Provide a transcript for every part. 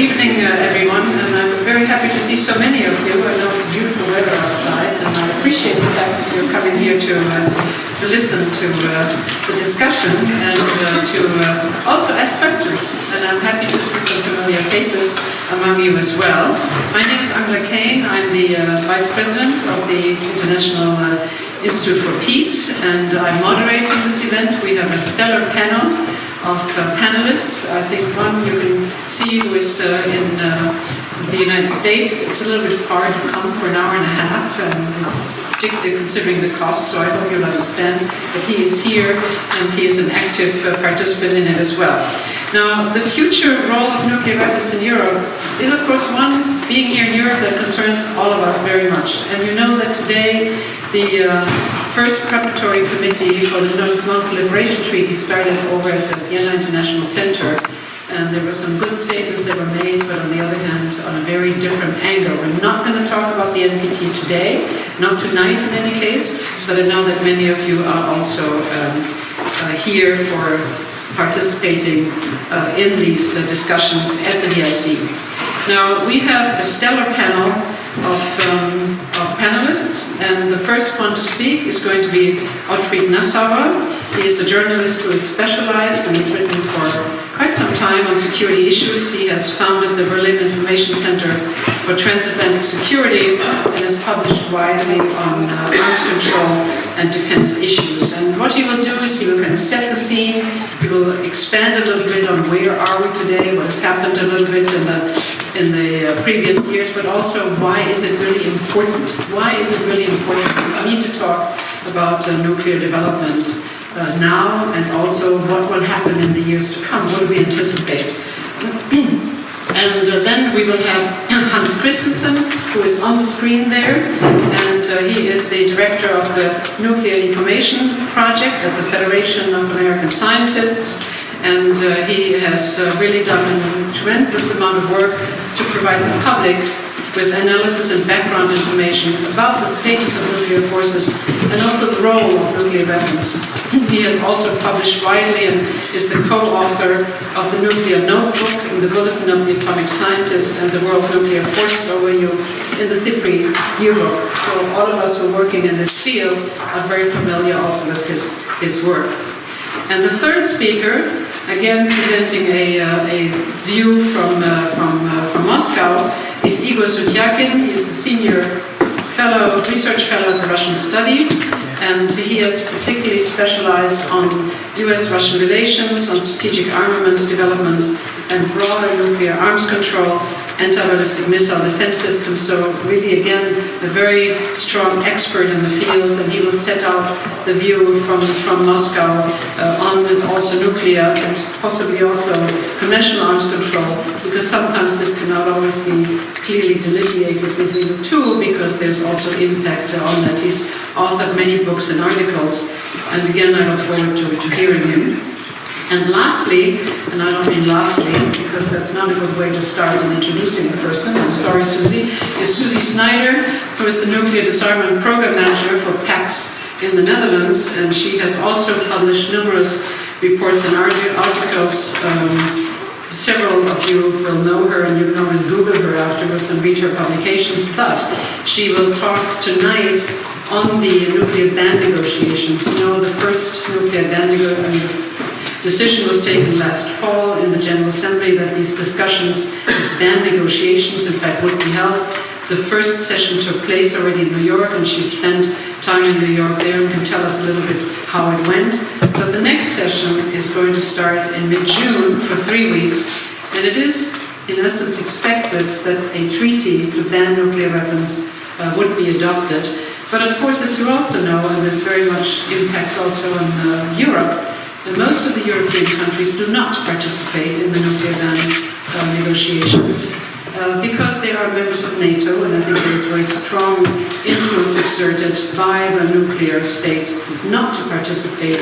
evening, everyone, and I'm very happy to see so many of you. I know it's beautiful weather outside, and I appreciate the fact that you're coming here to listen to the discussion and to also ask questions. And I'm happy to see some familiar faces among you as well. My name is Angela Kane. I'm the Vice President of the International Institute for Peace, and I'm moderating this event. We have a stellar panel of panelists. I think one you can see who is in the United States. It's a little bit far to come for an hour and a half, and particularly considering the cost, so I hope you'll understand that he is here and he is an active participant in it as well. Now, the future role of nuclear weapons in Europe is, of course, one being here in Europe that concerns all of us very much. And you know that today the first preparatory committee for the Non-Proliferation Treaty started over at the Vienna International Center, and there were some good statements that were made, but on the other hand, on a very different angle. We're not going to talk about the NPT today, not tonight in any case, but I know that many of you are also here for participating in these discussions at the VIC. Now, we have a stellar panel of panelists, and the first one to speak is going to be Ottfried Nassauer. He is a journalist who is specialized and has written for quite some time on security issues. He has founded the Berlin Information Center for Transatlantic Security and has published widely on arms control and defense issues. And what he will do is he will kind of set the scene, he will expand a little bit on where are we today, what has happened a little bit in the previous years, but also why is it really important? Why is it really important? We need to talk about nuclear developments now, and also what will happen in the years to come. What do we anticipate? And then we will have Hans Christensen, who is on the screen there, and he is the director of the Nuclear Information Project at the Federation of American Scientists, and he has really done a tremendous amount of work to provide the public with analysis and background information about the status of nuclear forces and also the role of nuclear weapons. He has also published widely and is the co-author of the Nuclear Notebook in the Bulletin of the Atomic Scientists and the World Nuclear Force Overview in the CIPRI Europe. So all of us who are working in this field are very familiar also with his work. And the third speaker, again presenting a view from Moscow, is Igor Sutyakin. He is the senior research fellow at the Russian Studies, and he has particularly specialized on US-Russian relations, on strategic armaments development, and broader nuclear arms control, anti-ballistic missile defense systems. So really, again, a very strong expert in the field, and he will set out the view from Moscow on also nuclear and possibly also conventional arms control, because sometimes this cannot always be clearly delineated between the two, because there's also impact on that. He's authored many books and articles, and again, I look forward to hearing him. And lastly, and I don't mean lastly, because that's not a good way to start in introducing a person, I'm sorry, Susie, is Susie Snyder, who is the Nuclear Disarmament Program Manager for PAX in the Netherlands, and she has also published numerous reports and articles. Several of you will know her, and you can always Google her afterwards and read her publications, but she will talk tonight on the nuclear ban negotiations. You know, the first nuclear ban decision was taken last fall in the General Assembly that these discussions, these ban negotiations, in fact, would be held. The first session took place already in New York, and she spent time in New York there and can tell us a little bit how it went. But the next session is going to start in mid-June for 3 weeks, and it is, in essence, expected that a treaty to ban nuclear weapons would be adopted. But of course, as you also know, and this very much impacts also on Europe, and most of the European countries do not participate in the nuclear ban negotiations because they are members of NATO, and I think there is very strong influence exerted by the nuclear states not to participate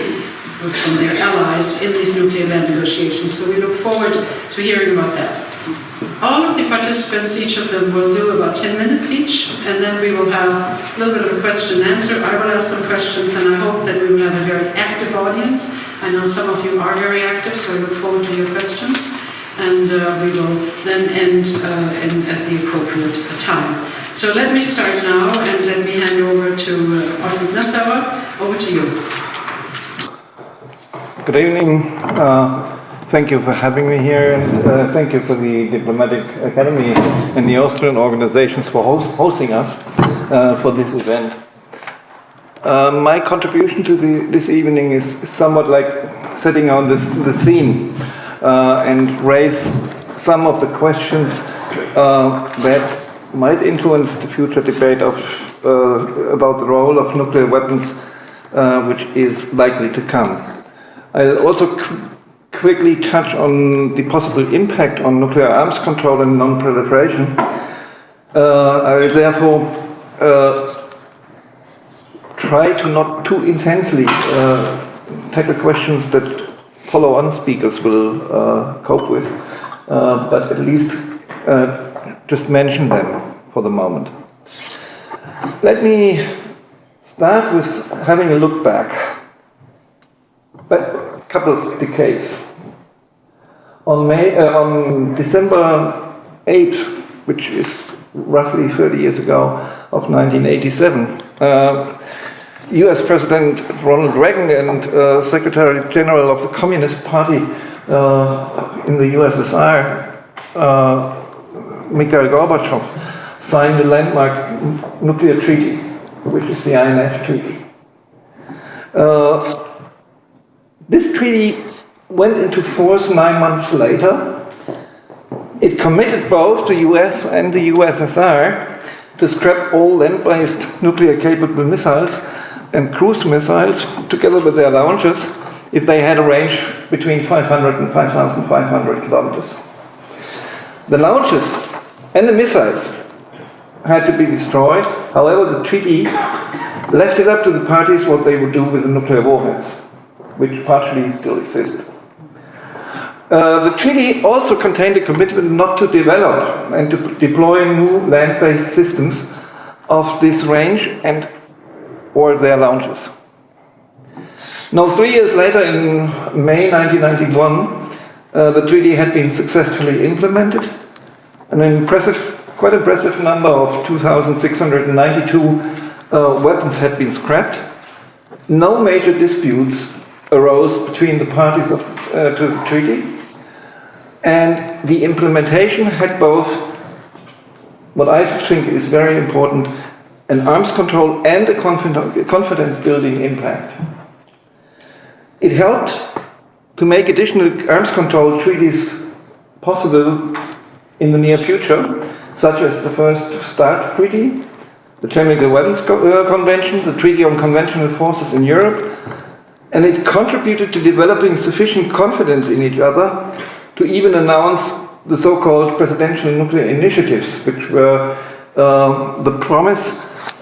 from their allies in these nuclear ban negotiations. So we look forward to hearing about that. All of the participants, each of them will do about 10 minutes each, and then we will have a little bit of a question and answer. I will ask some questions, and I hope that we will have a very active audience. I know some of you are very active, so I look forward to your questions. and we will then end at the appropriate time. So let me start now, and let me hand over to Otto Nassauer. Over to you. Good evening. Thank you for having me here, and thank you for the Diplomatic Academy and the Austrian organizations for hosting us for this event. My contribution to this evening is somewhat like setting on the scene and raise some of the questions that might influence the future debate about the role of nuclear weapons, which is likely to come. I'll also quickly touch on the possible impact on nuclear arms control and non-proliferation. I will therefore try to not too intensely tackle questions that follow-on speakers will cope with, but at least just mention them for the moment. Let me start with having a look back a couple of decades. On December 8th, which is roughly 30 years ago, of 1987, US President Ronald Reagan and Secretary General of the Communist Party in the USSR, Mikhail Gorbachev, signed the landmark nuclear treaty, which is the INF-Treaty. This treaty went into force 9 months later. It committed both the US and the USSR to scrap all land-based nuclear-capable missiles and cruise missiles, together with their launchers, if they had a range between 500 and 5,500 kilometers. The launchers and the missiles had to be destroyed. However, the treaty left it up to the parties what they would do with the nuclear warheads, which partially still exist. The treaty also contained a commitment not to develop and to deploy new land-based systems of this range or their launches. Now, 3 years later, in May 1991, the treaty had been successfully implemented. Quite impressive number of 2,692 weapons had been scrapped. No major disputes arose between the parties to the treaty, and the implementation had both, what I think is very important, an arms control and a confidence-building impact. It helped to make additional arms control treaties possible in the near future, such as the First START Treaty, the Chemical Weapons Convention, the Treaty on Conventional Forces in Europe, and it contributed to developing sufficient confidence in each other to even announce the so-called presidential nuclear initiatives, which were the promise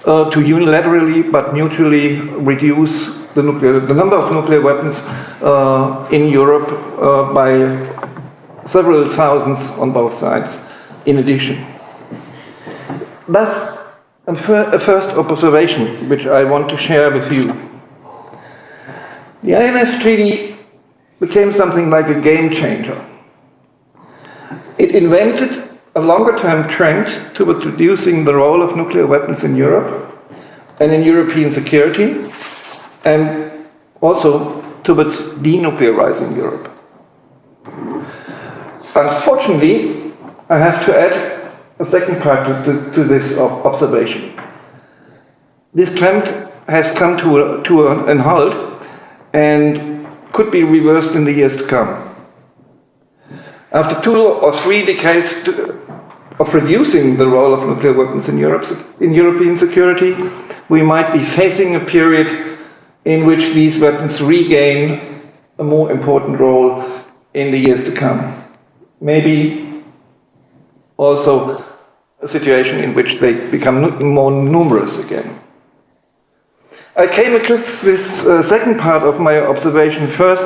to unilaterally but mutually reduce the number of nuclear weapons in Europe by several thousands on both sides in addition. Thus, a first observation which I want to share with you. The INF Treaty became something like a game changer. It invented a longer-term trend towards reducing the role of nuclear weapons in Europe and in European security, and also towards denuclearizing Europe. Unfortunately, I have to add a second part to this observation. This trend has come to an halt and could be reversed in the years to come. After 2 or 3 decades of reducing the role of nuclear weapons in European security, we might be facing a period in which these weapons regain a more important role in the years to come. Maybe also a situation in which they become more numerous again. I came across this second part of my observation first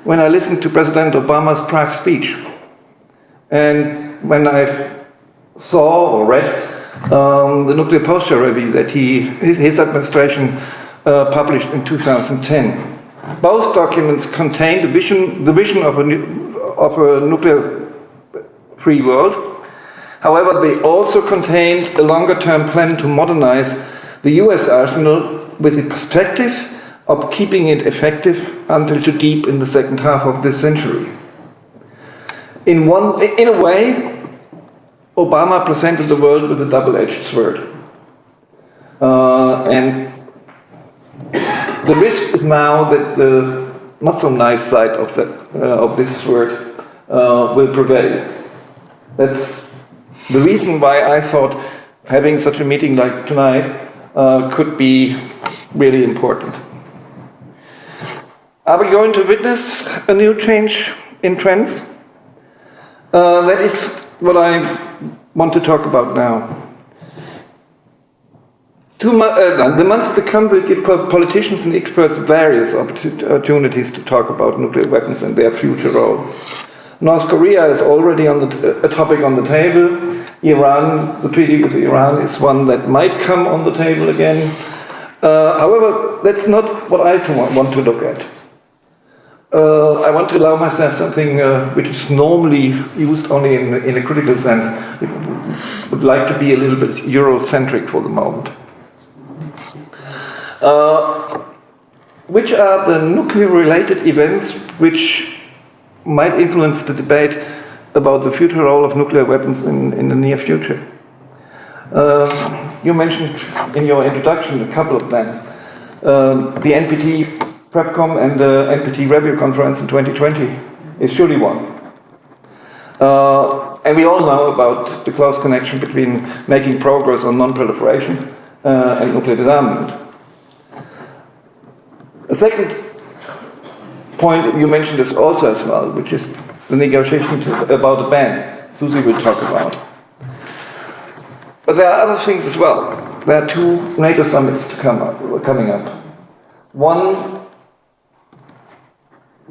when I listened to President Obama's Prague speech. And when I saw or read the nuclear posture review that his administration published in 2010. Both documents contained the vision of a nuclear free world. However, they also contained a longer-term plan to modernize the US arsenal with the perspective of keeping it effective until too deep in the second half of this century. In a way, Obama presented the world with a double-edged sword. And the risk is now that the not so nice side of this sword will prevail. That's the reason why I thought having such a meeting like tonight could be really important. Are we going to witness a new change in trends? That is what I want to talk about now. The months to come will give politicians and experts various opportunities to talk about nuclear weapons and their future role. North Korea is already a topic on the table. Iran, the treaty with Iran, is one that might come on the table again. However, that's not what I want to look at. I want to allow myself something which is normally used only in a critical sense. I would like to be a little bit Eurocentric for the moment. Which are the nuclear-related events which might influence the debate about the future role of nuclear weapons in the near future? You mentioned in your introduction a couple of them. The NPT PrepCom and the NPT Review Conference in 2020 is surely one. And we all know about the close connection between making progress on non-proliferation and nuclear disarmament. A second point you mentioned this also as well, which is the negotiations about a ban. Susie will talk about. But there are other things as well. There are two NATO summits coming up. One,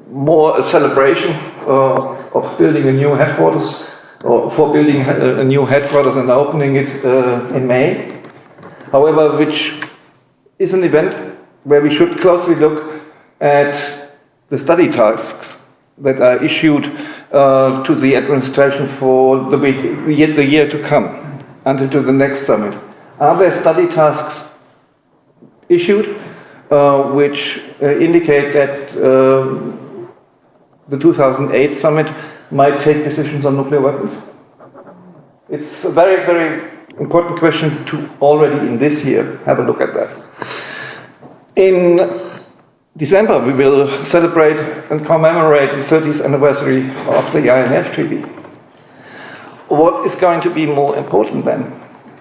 more a celebration of building a new headquarters, or for building a new headquarters and opening it in May. However, which is an event where we should closely look at the study tasks that are issued to the administration for the year to come, until to the next summit. Are there study tasks issued which indicate that the 2008 summit might take decisions on nuclear weapons? It's a very, very important question to already in this year have a look at that. In December, we will celebrate and commemorate the 30th anniversary of the INF-Treaty. What is going to be more important then?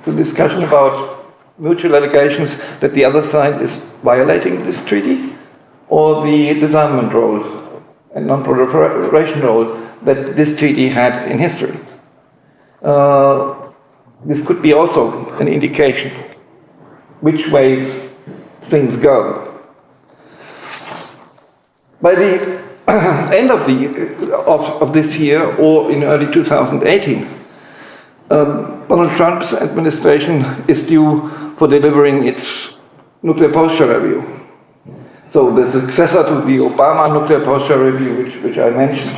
The discussion about mutual allegations that the other side is violating this treaty, or the disarmament role and non-proliferation role that this treaty had in history? This could be also an indication which way things go. By the end of this year, or in early 2018, Donald Trump's administration is due for delivering its nuclear posture review. So the successor to the Obama nuclear posture review, which I mentioned.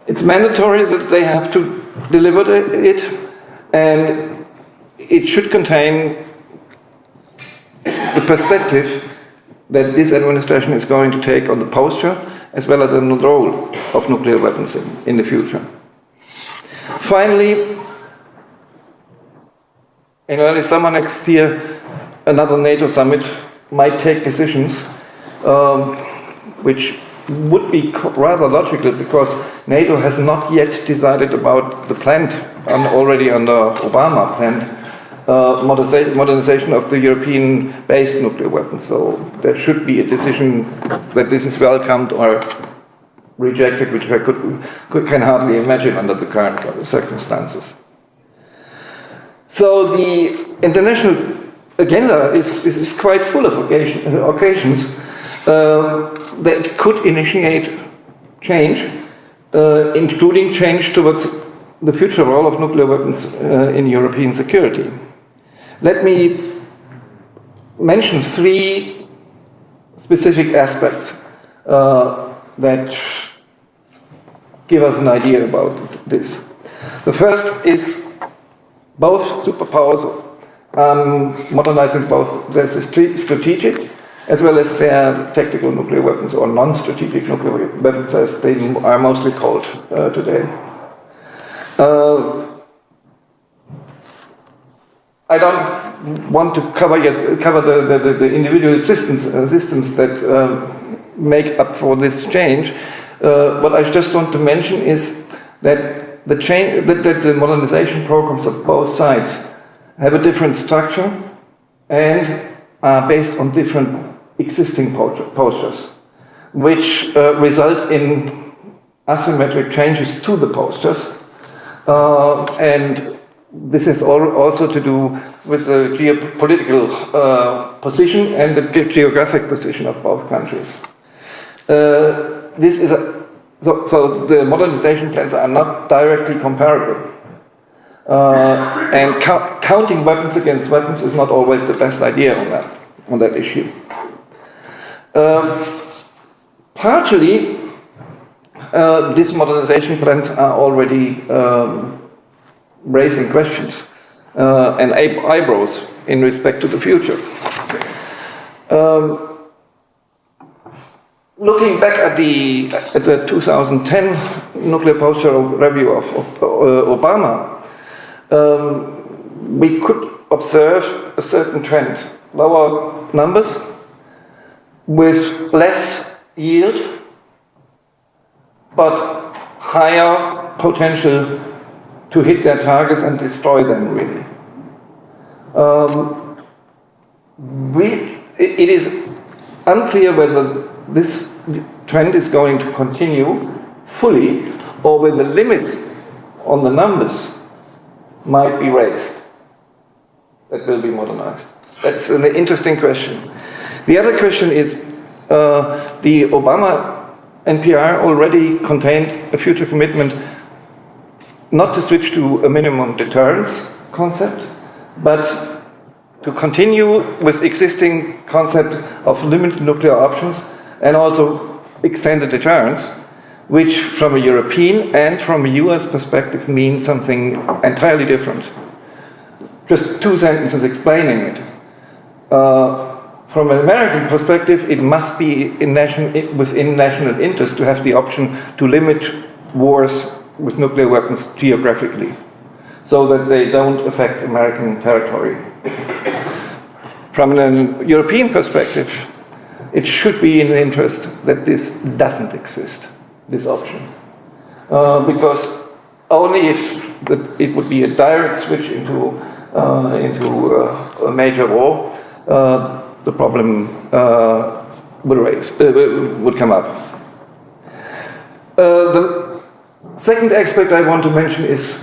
It's mandatory that they have to deliver it, and it should contain the perspective that this administration is going to take on the posture as well as on the role of nuclear weapons in the future. Finally, in early summer next year, another NATO summit might take decisions which would be rather logical, because NATO has not yet decided about the planned, already under Obama planned, modernization of the European-based nuclear weapons. So there should be a decision that this is welcomed or rejected, which I can hardly imagine under the current circumstances. So the international agenda is quite full of occasions that could initiate change, including change towards the future role of nuclear weapons in European security. Let me mention three specific aspects that give us an idea about this. The first is both superpowers modernizing both their strategic as well as their tactical nuclear weapons, or non-strategic nuclear weapons as they are mostly called today. I don't want to cover the individual systems that make up for this change. What I just want to mention is that the modernization programs of both sides have a different structure and are based on different existing postures, which result in asymmetric changes to the postures, and this has also to do with the geopolitical position and the geographic position of both countries. This is so the modernization plans are not directly comparable, and counting weapons against weapons is not always the best idea on that issue. Partially, these modernization plans are already raising questions and eyebrows in respect to the future. Looking back at the 2010 nuclear posture review of Obama, we could observe a certain trend: lower numbers with less yield, but higher potential to hit their targets and destroy them, really. It is unclear whether this trend is going to continue fully, or whether the limits on the numbers might be raised that will be modernized. That's an interesting question. The other question is, the Obama NPR already contained a future commitment not to switch to a minimum deterrence concept, but to continue with existing concept of limited nuclear options and also extended deterrence, which from a European and from a US perspective means something entirely different. Just 2 sentences explaining it. From an American perspective, it must be within national interest to have the option to limit wars with nuclear weapons geographically, so that they don't affect American territory. From a European perspective, it should be in the interest that this doesn't exist, this option. Because only if it would be a direct switch into a major war, the problem would come up. The second aspect I want to mention is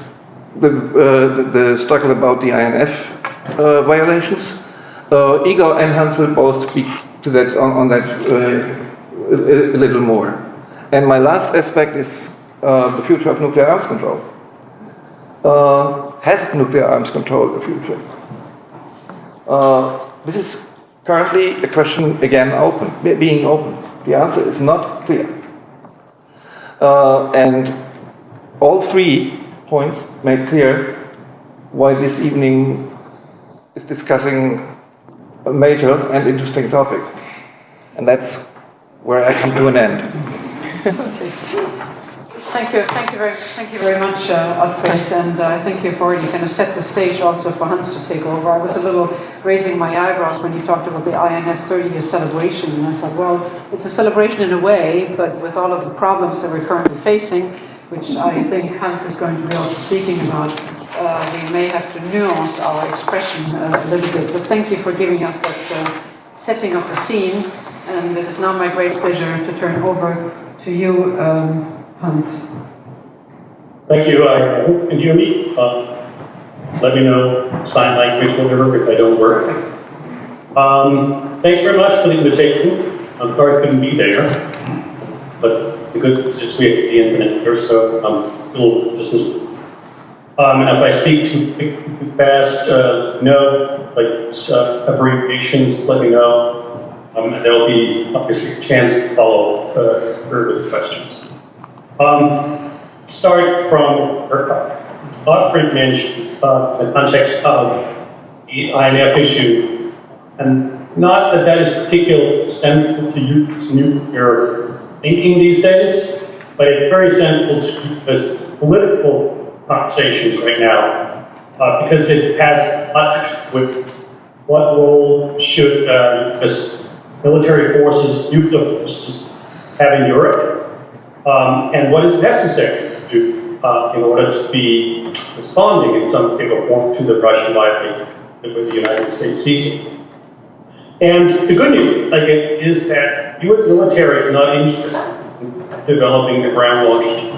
the struggle about the INF violations. Igor and Hans will both speak to that on that a little more. And my last aspect is the future of nuclear arms control. Has nuclear arms control a future? This is currently a question again being open. The answer is not clear. And all 3 points make clear why this evening is discussing a major and interesting topic. And that's where I come to an end. Okay. Thank you very much, Alfred. And I think you've already kind of set the stage also for Hans to take over. I was a little raising my eyebrows when you talked about the INF 30-year celebration, and I thought, well, it's a celebration in a way, but with all of the problems that we're currently facing, which I think Hans is going to be also speaking about, we may have to nuance our expression a little bit. But thank you for giving us that setting of the scene. And it is now my great pleasure to turn over to you, Hans. Thank you. Can you hear me? Let me know, sign language, whatever, if I don't work. Thanks very much for the invitation. I'm sorry I couldn't be there, but the good news is we have the internet here, so I'm a little distance. And if I speak too fast, abbreviations, let me know. And there'll be obviously a chance to follow further questions. start from Gottfried mentioned the context of the INF issue, and not that that is particularly central to U.S. nuclear thinking these days, but it's very central to U.S. political conversations right now, because it has a lot to do with what role should U.S. military forces, nuclear forces, have in Europe, and what is necessary to do in order to be responding in some shape or form to the Russian violation that the United States sees it. And the good news, I guess, is that U.S. military is not interested in developing a ground-launched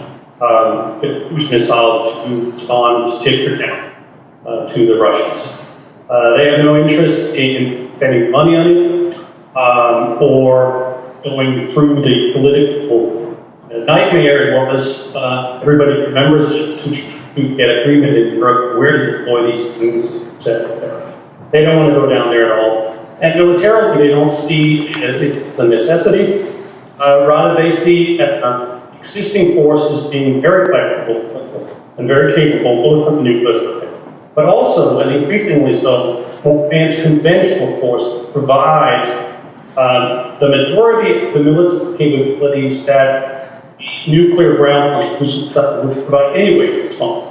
cruise missile to respond tit for tat to the Russians. They have no interest in spending money on it or going through the political nightmare it was. Everybody remembers it, to get agreement in Europe where to deploy these things, etc. They don't want to go down there at all. And militarily, they don't see it as a necessity. Rather, they see existing forces being very flexible and very capable, both from the nuclear side, but also, and increasingly so, advanced conventional forces provide the majority of the military capabilities that nuclear ground launch would provide anyway in response.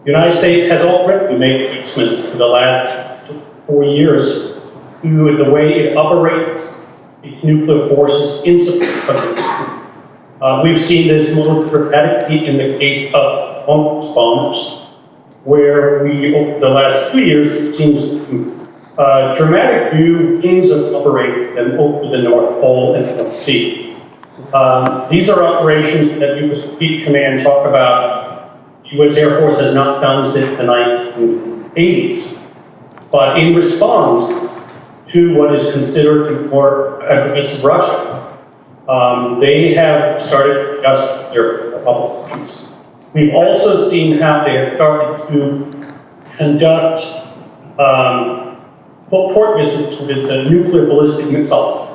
The United States has already made advancements for the last 4 years to the way it operates its nuclear forces in support of it. We've seen this most dramatically in the case of bombers, where we, over the last 2 years, it seems dramatic new means of operating them over the North Pole and the Sea. These are operations that U.S. Fleet Command talk about U.S. Air Force has not done since the 1980s. But in response to what is considered more aggressive Russia, they have started to adjust their operations. We've also seen how they have started to conduct port visits with the nuclear ballistic missile.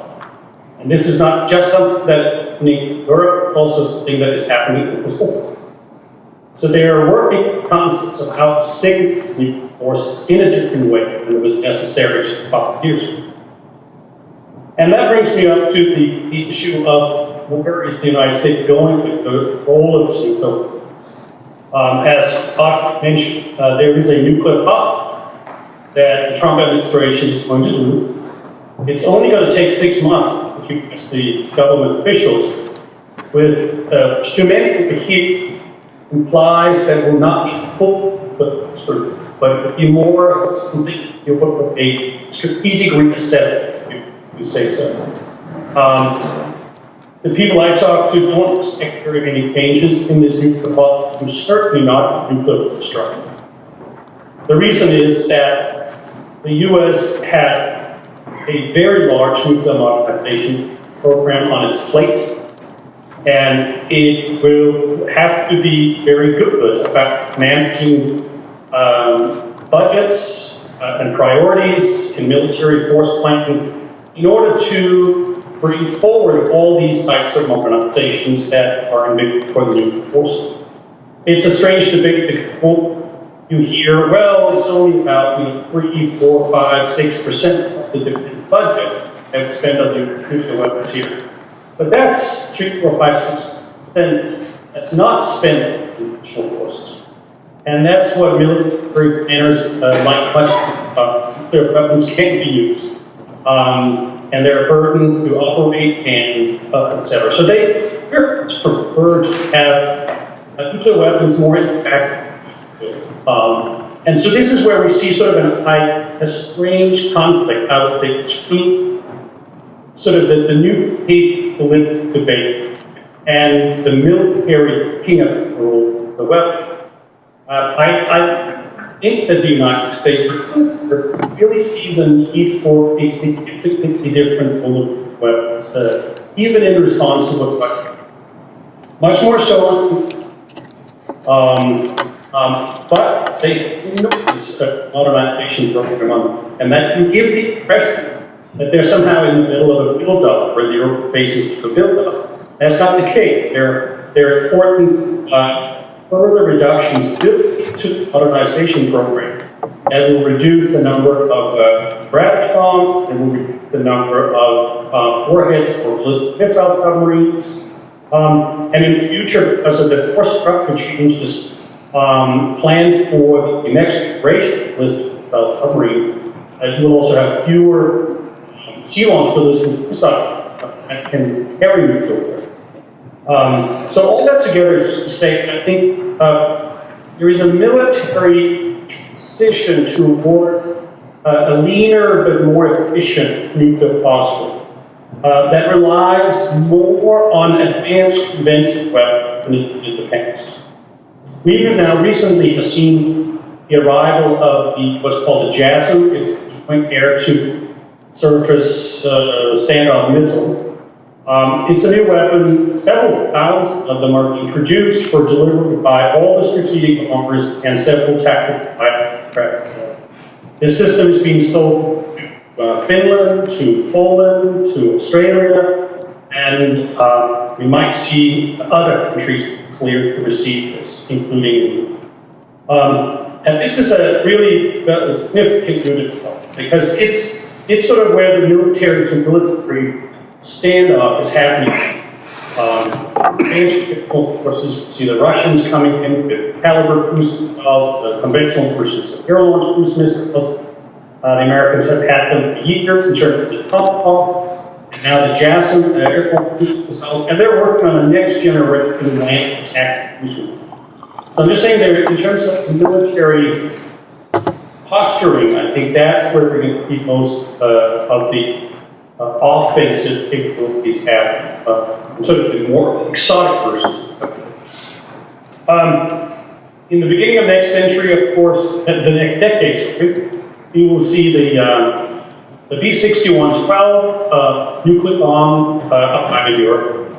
And this is not just something that in Europe, it's also something that is happening in the Pacific. So they are working concepts of how to signal nuclear forces in a different way than it was necessary just a couple of years ago. And that brings me up to the issue of where is the United States going with the role of nuclear weapons. As Gottfried mentioned, there is a nuclear buffer that the Trump administration is going to do. It's only going to take 6 months to keep the government officials with too many over here implies that will not be full, but it will be more something you put a strategic reassessment, if you say so. The people I talk to don't expect very many changes in this nuclear policy, certainly not nuclear strike. The reason is that the U.S. has a very large nuclear modernization program on its plate, and it will have to be very good about managing budgets and priorities in military force planning in order to bring forward all these types of modernizations that are in for the nuclear forces. It's a strange debate because you hear, well, it's only about 3, 4, 5, 6% of the defense budget that we spend on the nuclear weapons here. But that's 3, 4, 5, 6% that's not spent on traditional forces. And that's what military planners like much nuclear weapons can't be used. And they're burdened to operate and etc. So they prefer to have nuclear weapons more impactful. And so this is where we see sort of a strange conflict out of the extreme, sort of the new political debate and the military picking up the role of the weapon. I think that the United States really sees a need for a significantly different role of weapons, even in response to what's happening. Much more so. But they know this modernization program on, and that can give the impression that they're somehow in the middle of a build-up, where the Earth faces the build-up. That's not the case. They're there are important further reductions built into the modernization program that will reduce the number of gravity bombs, and will reduce the number of warheads or ballistic missile submarines. And in the future, because of the force structure changes planned for the next generation of ballistic missile submarine, you will also have fewer sea launch ballistic missiles that can carry nuclear weapons. So all that together is just to say, I think there is a military transition toward a leaner but more efficient nuclear posture that relies more on advanced conventional weapons than in the past. We have now recently seen the arrival of what's called the JASSM. It's Joint Air to Surface Standoff Missile. It's a new weapon. Several thousand of them are being produced for delivery by all the strategic bombers and several tactical aircraft. This system is being sold to Finland, to Poland, to Australia, and we might see other countries cleared to receive this, including India. And this is a really significant new development because it's sort of where the military to military standoff is happening. Advanced forces, see the Russians coming in with caliber cruise missiles, the conventional versus air-launched cruise missiles. The Americans have had them for years in terms of the Tomahawk, and now the JASSM airborne cruise missile, and they're working on a next generation land attack cruise missile. So I'm just saying that in terms of military posturing, I think that's where we're going to see most of the offensive capabilities happening, sort of the more exotic versions. In the beginning of next century, of course, the next decade, we will see the B-61-12 nuclear bomb up in Europe.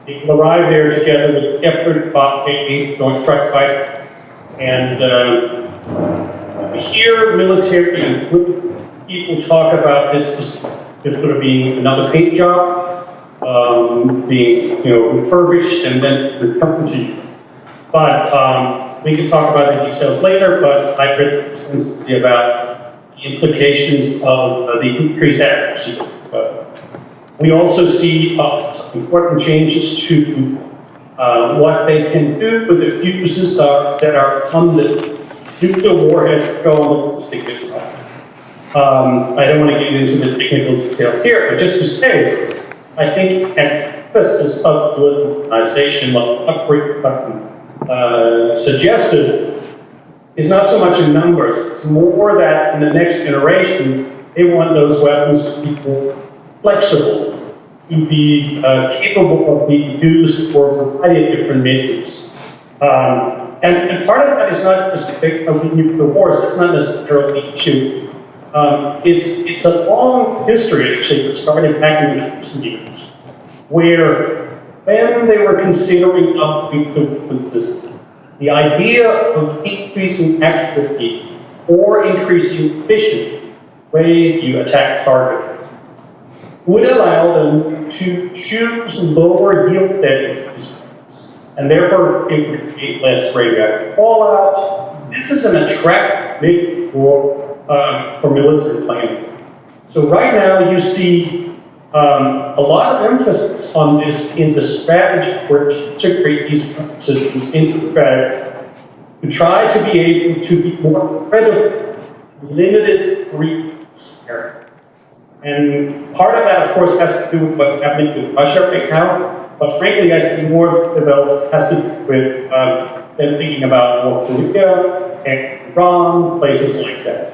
It will arrive there together with F-35 Joint Strike Fighter, and here military and political people talk about this as sort of being another paint job, being refurbished and then returned to you. But we can talk about the details later. But I've written extensively about the implications of the increased accuracy. We also see important changes to what they can do with the fuses that are on the nuclear warheads that go on the ballistic missiles. I don't want to get into the technical details here, but just to say, I think at emphasis of militarization, what suggested, is not so much in numbers. It's more that in the next generation, they want those weapons to be more flexible, to be capable of being used for a variety of different missions. And part of that is not just of nuclear wars. It's not necessarily issue. It's a long history, actually, that started back in the 50s years, where when they were considering upgrading the weapon system, the idea of increasing accuracy or increasing efficiency, the way you attack target, would allow them to choose lower yield settings, and therefore it would create less radioactive fallout. This is an attractive mission for military planning. So right now you see a lot of emphasis on this in the strategy where we integrate these systems into the strategy to try to be able to be more credible, limited reuse area. And part of that, of course, has to do with what's happening with Russia right now, but frankly, I think more developed has to do with them thinking about North Korea and Iran, places like that.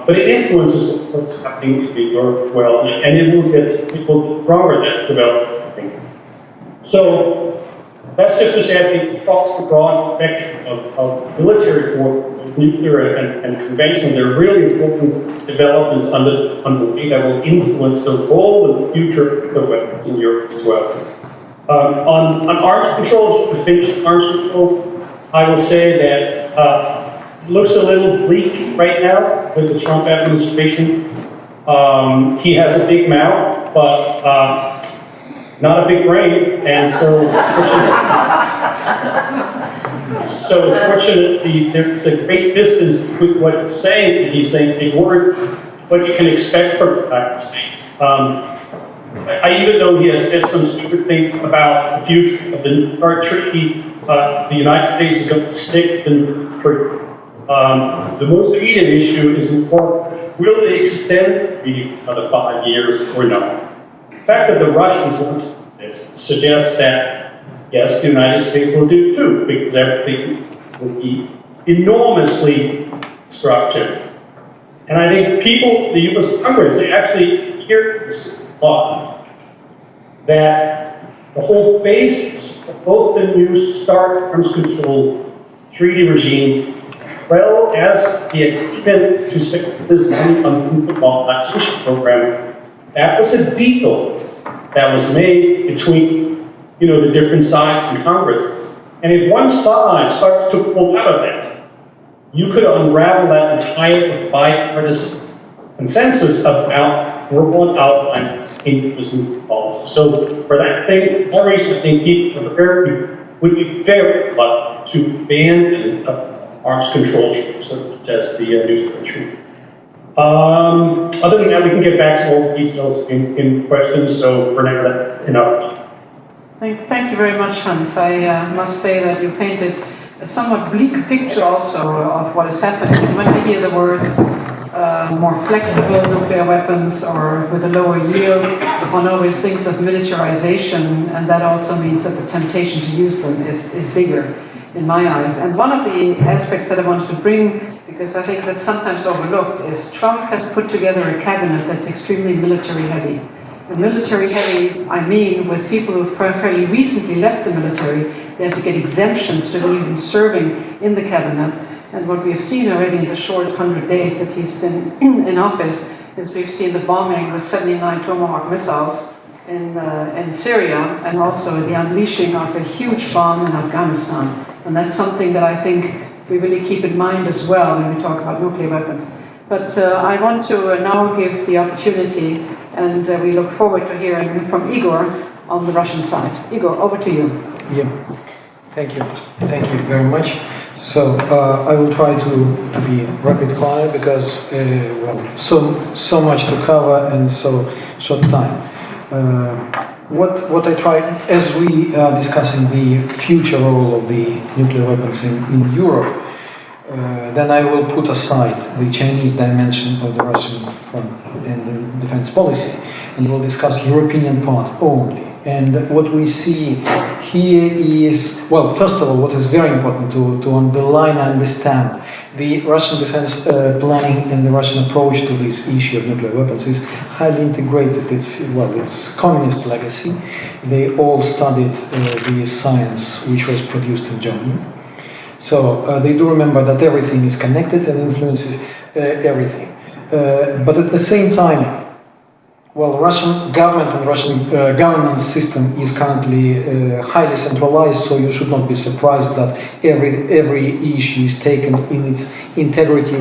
But it influences what's happening in Europe as well, and it will get stronger that development, I think. So that's just to say, I think across the broad spectrum of military forces, nuclear and conventional, there are really important developments underway that will influence the role of the future of the weapons in Europe as well. On arms control, to finish arms control, I will say that looks a little bleak right now with the Trump administration. He has a big mouth, but not a big brain, and fortunately, there's a great distance between what he's saying, and he's saying a word, what you can expect from the United States. Even though he has said some stupid thing about the future of the Non-Treaty, the United States is going to stick to the Non-Treaty. The most immediate issue is important. Will they extend the treaty another 5 years or no? The fact that the Russians want this suggests that, yes, the United States will do too, because everything will be enormously structured. And I think people, the US Congress, they actually hear this thought that the whole basis of both the new START arms control treaty regime, well as the agreement to spend this money on the modernization program, that was a deal that was made between, the different sides in Congress. And if one side starts to pull out of that, you could unravel that entire bipartisan consensus about broad outlines in this new policy. So for that reason, I think people would be very reluctant to ban arms control treaties, such as the new START treaty. Other than that, we can get back to all the details in questions. So for now, that's enough. Thank you very much, Hans. I must say that you painted a somewhat bleak picture also of what is happening. When I hear the words more flexible nuclear weapons or with a lower yield, one always thinks of militarization, and that also means that the temptation to use them is bigger in my eyes. And one of the aspects that I wanted to bring, because I think that's sometimes overlooked, is Trump has put together a cabinet that's extremely military heavy. And military heavy, I mean, with people who fairly recently left the military, they have to get exemptions to even serving in the cabinet. And what we have seen already in the short 100 days that he's been in office is we've seen the bombing with 79 Tomahawk missiles in Syria, and also the unleashing of a huge bomb in Afghanistan. And that's something that I think we really keep in mind as well when we talk about nuclear weapons. But I want to now give the opportunity, and we look forward to hearing from Igor on the Russian side. Igor, over to you. Yeah, thank you. Thank you very much. So I will try to be rapid fire because so much to cover and so short time. What I try, as we are discussing the future role of the nuclear weapons in Europe, then I will put aside the Chinese dimension of the Russian foreign and defense policy, and we'll discuss European part only. And what we see here is, well, first of all, what is very important to underline and understand, the Russian defense planning and the Russian approach to this issue of nuclear weapons is highly integrated. It's communist legacy. They all studied the science which was produced in Germany. So they do remember that everything is connected and influences everything. But at the same time, well, Russian government and Russian governance system is currently highly centralized, so you should not be surprised that every issue is taken in its integrity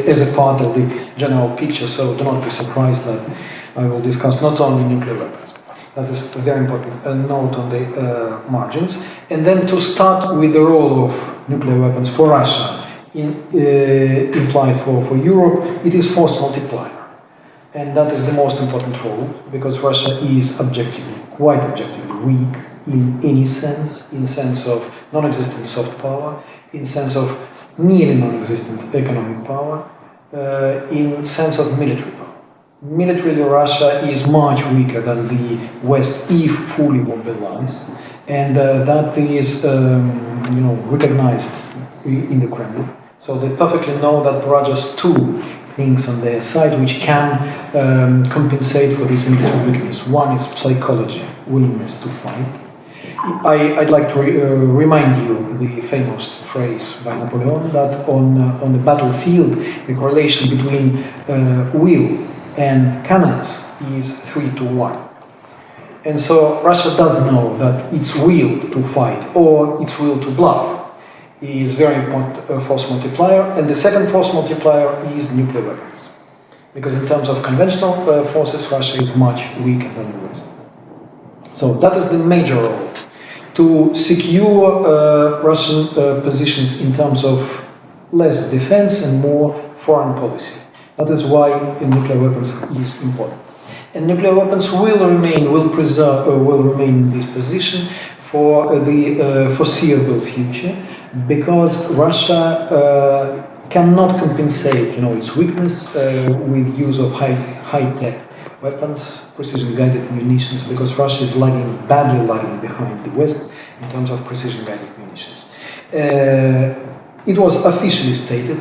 as a part of the general picture. So do not be surprised that I will discuss not only nuclear weapons. That is a very important note on the margins. And then to start with the role of nuclear weapons for Russia, implied for Europe, it is force multiplier. And that is the most important role, because Russia is quite objectively weak in any sense, in sense of non-existent soft power, in sense of nearly non-existent economic power, in sense of military power. Militarily, Russia is much weaker than the West if fully mobilized, and that is, recognized in the Kremlin. So they perfectly know that there are just two things on their side which can compensate for this military weakness. One is psychology, willingness to fight. I'd like to remind you the famous phrase by Napoleon that on the battlefield the correlation between will and cannons is 3-to-1. And so Russia does know that its will to fight or its will to bluff is very important force multiplier, and the second force multiplier is nuclear weapons. Because in terms of conventional forces, Russia is much weaker than the West. So that is the major role, to secure Russian positions in terms of less defense and more foreign policy. That is why nuclear weapons is important. And nuclear weapons will remain in this position for the foreseeable future, because Russia cannot compensate, its weakness with use of high-tech weapons, precision-guided munitions, because Russia is badly lagging behind the West in terms of precision-guided munitions. It was officially stated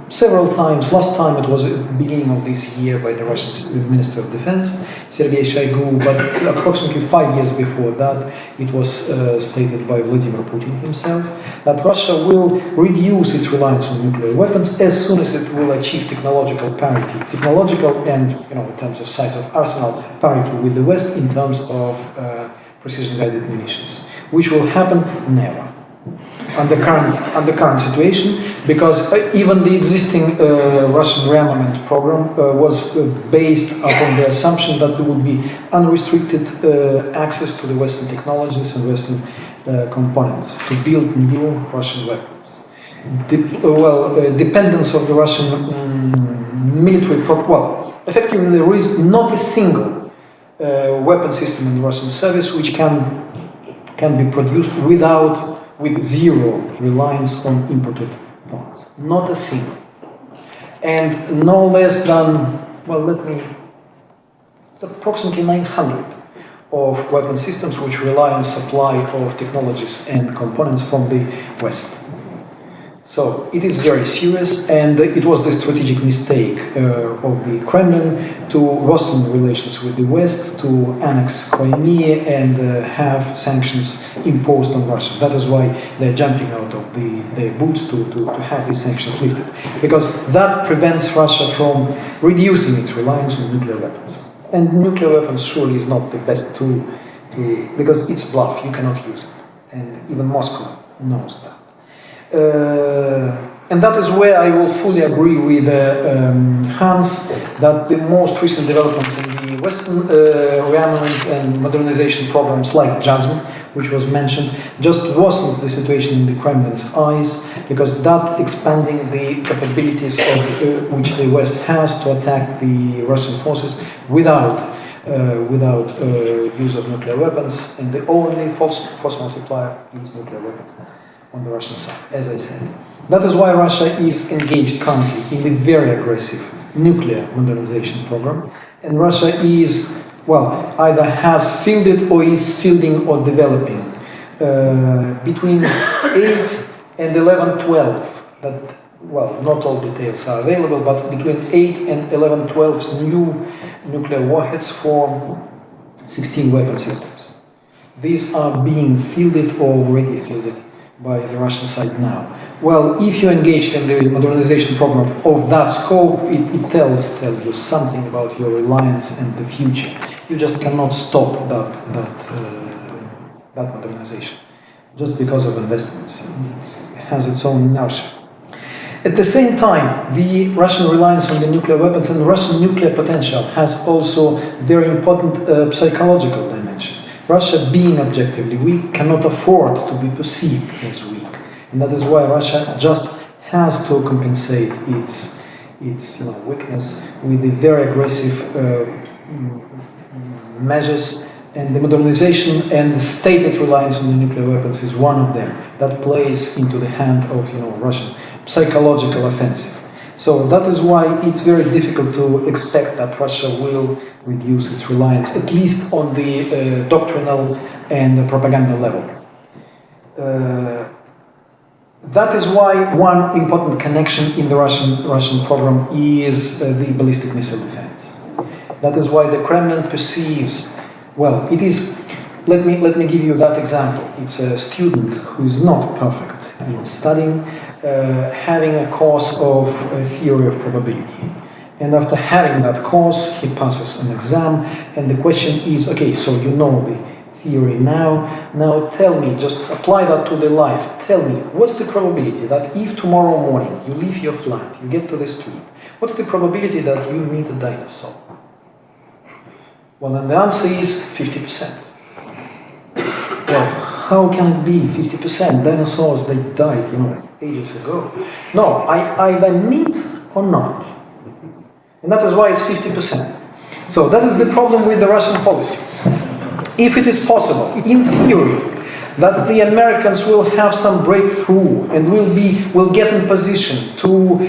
several times. Last time it was at the beginning of this year by the Russian Minister of Defense, Sergei Shoigu, but approximately 5 years before that, it was stated by Vladimir Putin himself, that Russia will reduce its reliance on nuclear weapons as soon as it will achieve technological parity, and, in terms of size of arsenal, parity with the West in terms of precision-guided munitions, which will happen never. Under current situation, because even the existing Russian rearmament program was based upon the assumption that there would be unrestricted access to the Western technologies and Western components to build new Russian weapons. Dependence of the Russian military effectively there is not a single weapon system in the Russian service which can be produced with zero reliance on imported parts. Not a single. And no less than, it's approximately 900 of weapon systems which rely on supply of technologies and components from the West. So it is very serious, and it was the strategic mistake of the Kremlin to worsen relations with the West, to annex Crimea and have sanctions imposed on Russia. That is why they're jumping out of their boots to have these sanctions lifted, because that prevents Russia from reducing its reliance on nuclear weapons. And nuclear weapons surely is not the best tool because it's bluff, you cannot use it, and even Moscow knows that. And that is where I will fully agree with Hans that the most recent developments in the Western rearmament and modernization programs like JASM, which was mentioned, just worsens the situation in the Kremlin's eyes, because that expanding the capabilities of which the West has to attack the Russian forces without use of nuclear weapons, and the only force multiplier is nuclear weapons on the Russian side, as I said. That is why Russia is engaged currently in the very aggressive nuclear modernization program, and Russia is, either has fielded or is fielding or developing between 8 and 11-12, not all details are available, but between 8 and 11-12 new nuclear warheads for 16 weapon systems. These are being fielded or already fielded by the Russian side now. If you're engaged in the modernization program of that scope, it tells you something about your reliance and the future. You just cannot stop that modernization just because of investments. It has its own inertia. At the same time, the Russian reliance on the nuclear weapons and Russian nuclear potential has also very important psychological dimension. Russia, being objectively weak, cannot afford to be perceived as weak. And that is why Russia just has to compensate its weakness with the very aggressive measures, and the modernization and the stated reliance on the nuclear weapons is one of them that plays into the hand of Russian psychological offensive. So that is why it's very difficult to expect that Russia will reduce its reliance, at least on the doctrinal and the propaganda level. That is why one important connection in the Russian program is the ballistic missile defense. That is why the Kremlin perceives, it is, let me give you that example. It's a student who is not perfect in studying, having a course of theory of probability. And after having that course, he passes an exam, and the question is, okay, so you know the theory now tell me, just apply that to the life. Tell me, what's the probability that if tomorrow morning you leave your flat, you get to the street, what's the probability that you meet a dinosaur? And the answer is 50%. well, how can it be 50%? Dinosaurs, they died, ages ago. No, I either meet or not. And that is why it's 50%. So that is the problem with the Russian policy. If it is possible, in theory, that the Americans will have some breakthrough and will get in position to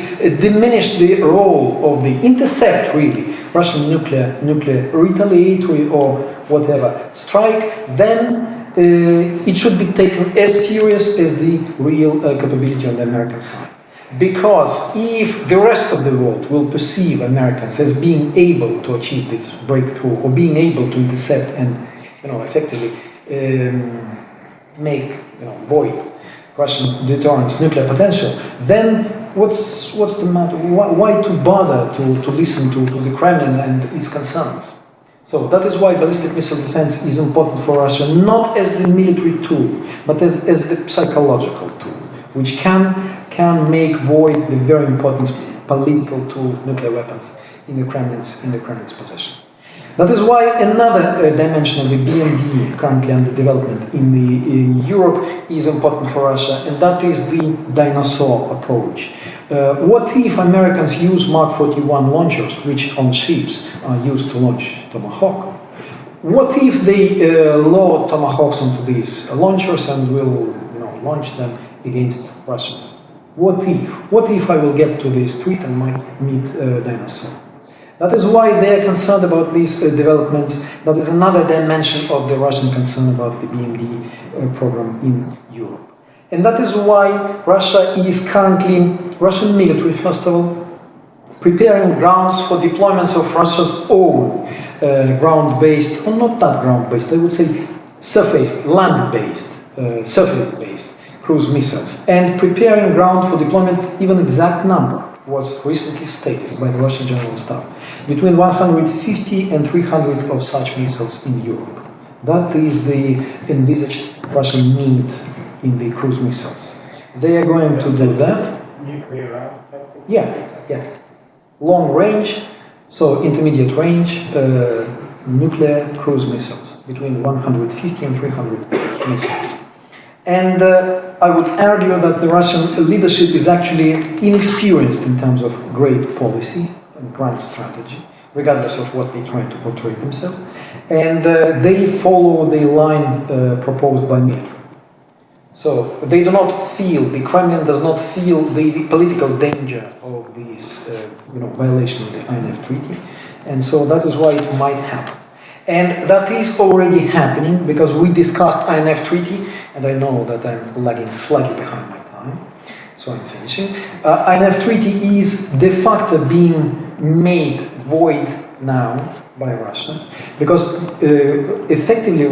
diminish the role of the intercept, really, Russian nuclear retaliatory or whatever strike, then it should be taken as serious as the real capability on the American side. Because if the rest of the world will perceive Americans as being able to achieve this breakthrough or being able to intercept and effectively make void Russian deterrence nuclear potential, then what's the matter? Why to bother to listen to the Kremlin and its concerns? So that is why ballistic missile defense is important for Russia, not as the military tool, but as the psychological tool, which can make void the very important political tool, nuclear weapons, in the Kremlin's possession. That is why another dimension of the BMD currently under development in Europe is important for Russia, and that is the dinosaur approach. What if Americans use Mark 41 launchers, which on ships are used to launch Tomahawk? What if they load Tomahawks onto these launchers and will launch them against Russia? What if I will get to the street and might meet a dinosaur? That is why they are concerned about these developments. That is another dimension of the Russian concern about the BMD program in Europe. And that is why Russia is currently, Russian military first of all, preparing grounds for deployments of Russia's own ground-based, or not that ground-based, I would say land-based, surface-based cruise missiles, and preparing ground for deployment. Even exact number was recently stated by the Russian General Staff, between 150 and 300 of such missiles in Europe. That is the envisaged Russian need in the cruise missiles. They are going to do that. Nuclear, Yeah. Long range, so intermediate range, nuclear cruise missiles, between 150 and 300 missiles. And I would argue that the Russian leadership is actually inexperienced in terms of great policy and grand strategy, regardless of what they try to portray themselves. And they follow the line proposed by me. So they do not feel, the Kremlin does not feel the political danger of this violation of the INF-Treaty. And so that is why it might happen. And that is already happening, because we discussed INF-Treaty, and I know that I'm lagging slightly behind my time, so I'm finishing. INF-Treaty is de facto being made void now by Russia, because effectively,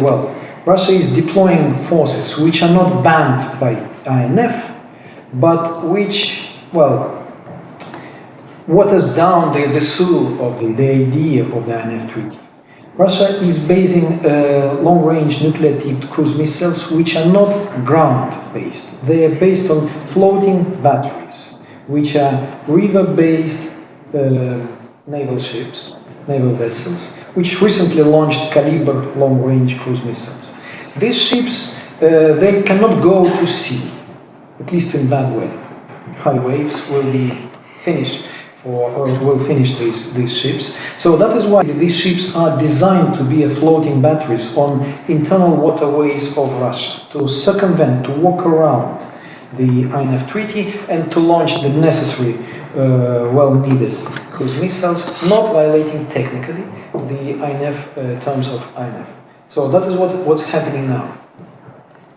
Russia is deploying forces which are not banned by INF, but which, waters down the soul of the idea of the INF-Treaty. Russia is basing long-range nuclear-tipped cruise missiles which are not ground-based. They are based on floating batteries, which are river-based naval vessels, which recently launched Caliber long-range cruise missiles. These ships, they cannot go to sea, at least in that way. High waves will be finished. Or will finish these ships. So that is why these ships are designed to be floating batteries on internal waterways of Russia, to circumvent, to walk around the INF-Treaty and to launch the necessary, well-needed cruise missiles, not violating technically the INF terms of INF. So that is what's happening now.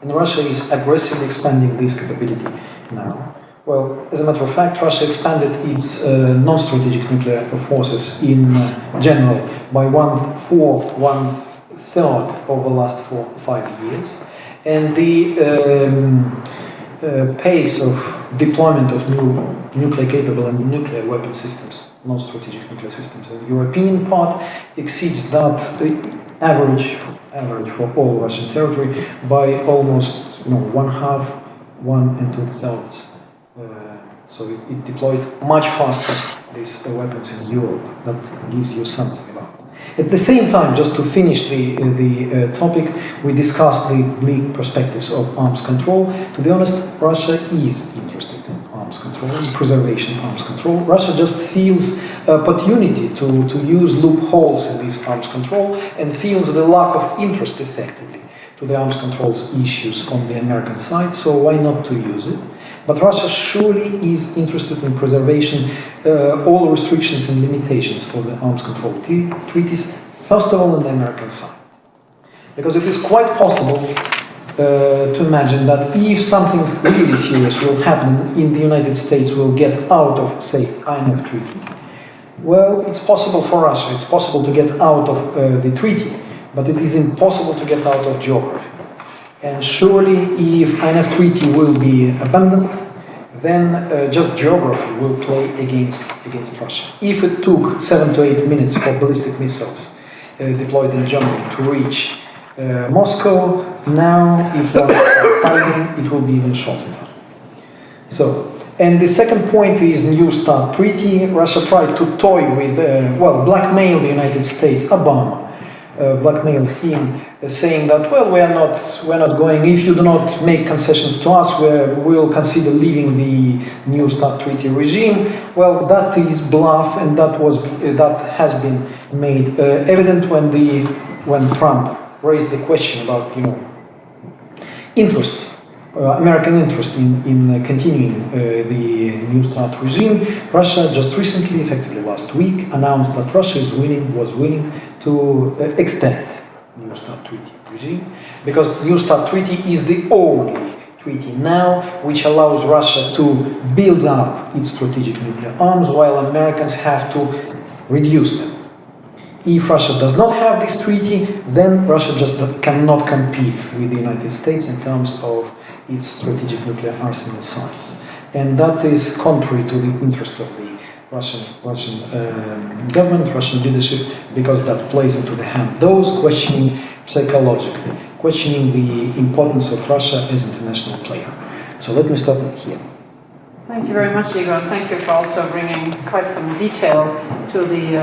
And Russia is aggressively expanding this capability now. Well, as a matter of fact, Russia expanded its non-strategic nuclear forces in general by 1/4, 1/3 over the last 4-5 years. And the pace of deployment of new nuclear-capable and nuclear weapon systems, non-strategic nuclear systems, the European part exceeds that the average for all Russian territory by almost 1/2, 1 2/3. So it deployed much faster these weapons in Europe. That gives you something about it. At the same time, just to finish the topic, we discussed the bleak perspectives of arms control. To be honest, Russia is interested in arms control, in preservation of arms control. Russia just feels opportunity to use loopholes in this arms control and feels the lack of interest effectively to the arms controls issues on the American side, so why not to use it? But Russia surely is interested in preservation, all restrictions and limitations for the arms control treaties, first of all on the American side. Because it is quite possible to imagine that if something really serious will happen in the United States, will get out of, say, INF-Treaty, well, it's possible for Russia, it's possible to get out of the treaty, but it is impossible to get out of geography. And surely, if INF-Treaty will be abandoned, then just geography will play against Russia. If it took 7 to 8 minutes for ballistic missiles deployed in Germany to reach Moscow, now, if there are timing, it will be even shorter. So, and the second point is New START Treaty. Russia tried to toy with, blackmail the United States, Obama. Blackmail him, saying that, well, we're not going, if you do not make concessions to us, we'll consider leaving the New START Treaty regime. Well, that is bluff, and that has been made evident when Trump raised the question about, interests, American interest in continuing the New START regime. Russia just recently, effectively last week, announced that Russia was willing to extend New START Treaty regime, because New START Treaty is the only treaty now which allows Russia to build up its strategic nuclear arms while Americans have to reduce them. If Russia does not have this treaty, then Russia just cannot compete with the United States in terms of its strategic nuclear arsenal size. And that is contrary to the interest of the Russian government, Russian leadership, because that plays into the hand those questioning psychologically, questioning the importance of Russia as an international player. So let me stop here. Thank you very much, Igor. Thank you for also bringing quite some detail to the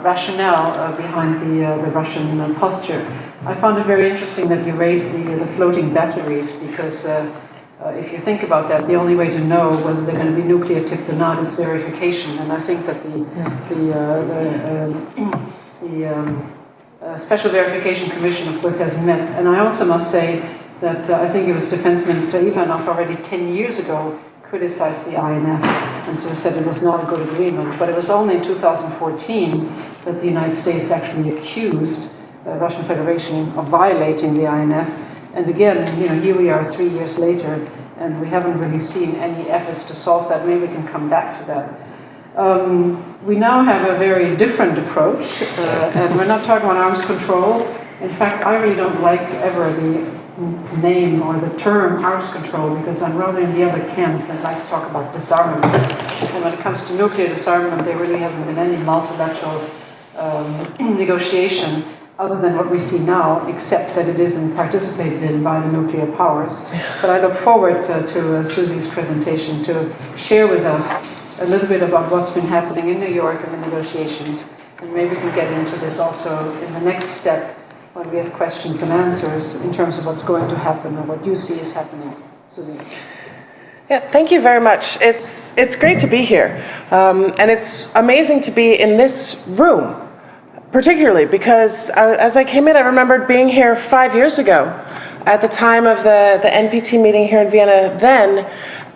rationale behind the Russian posture. I found it very interesting that you raised the floating batteries, because if you think about that, the only way to know whether they're going to be nuclear tipped or not is verification. And I think that the Special Verification Commission, of course, has met. And I also must say that I think it was Defense Minister Ivanov already 10 years ago criticized the INF and sort of said it was not a good agreement. But it was only in 2014 that the United States actually accused the Russian Federation of violating the INF. And again, here we are 3 years later, and we haven't really seen any efforts to solve that. Maybe we can come back to that. We now have a very different approach, and we're not talking about arms control. In fact, I really don't like ever the name or the term arms control, because I'm rather in the other camp that like to talk about disarmament. And when it comes to nuclear disarmament, there really hasn't been any multilateral negotiation other than what we see now, except that it isn't participated in by the nuclear powers. But I look forward to Susie's presentation to share with us a little bit about what's been happening in New York and the negotiations, and maybe we can get into this also in the next step when we have questions and answers in terms of what's going to happen or what you see is happening. Susie. Yeah, thank you very much. It's great to be here, and it's amazing to be in this room, particularly because as I came in, I remembered being here 5 years ago at the time of the NPT meeting here in Vienna then,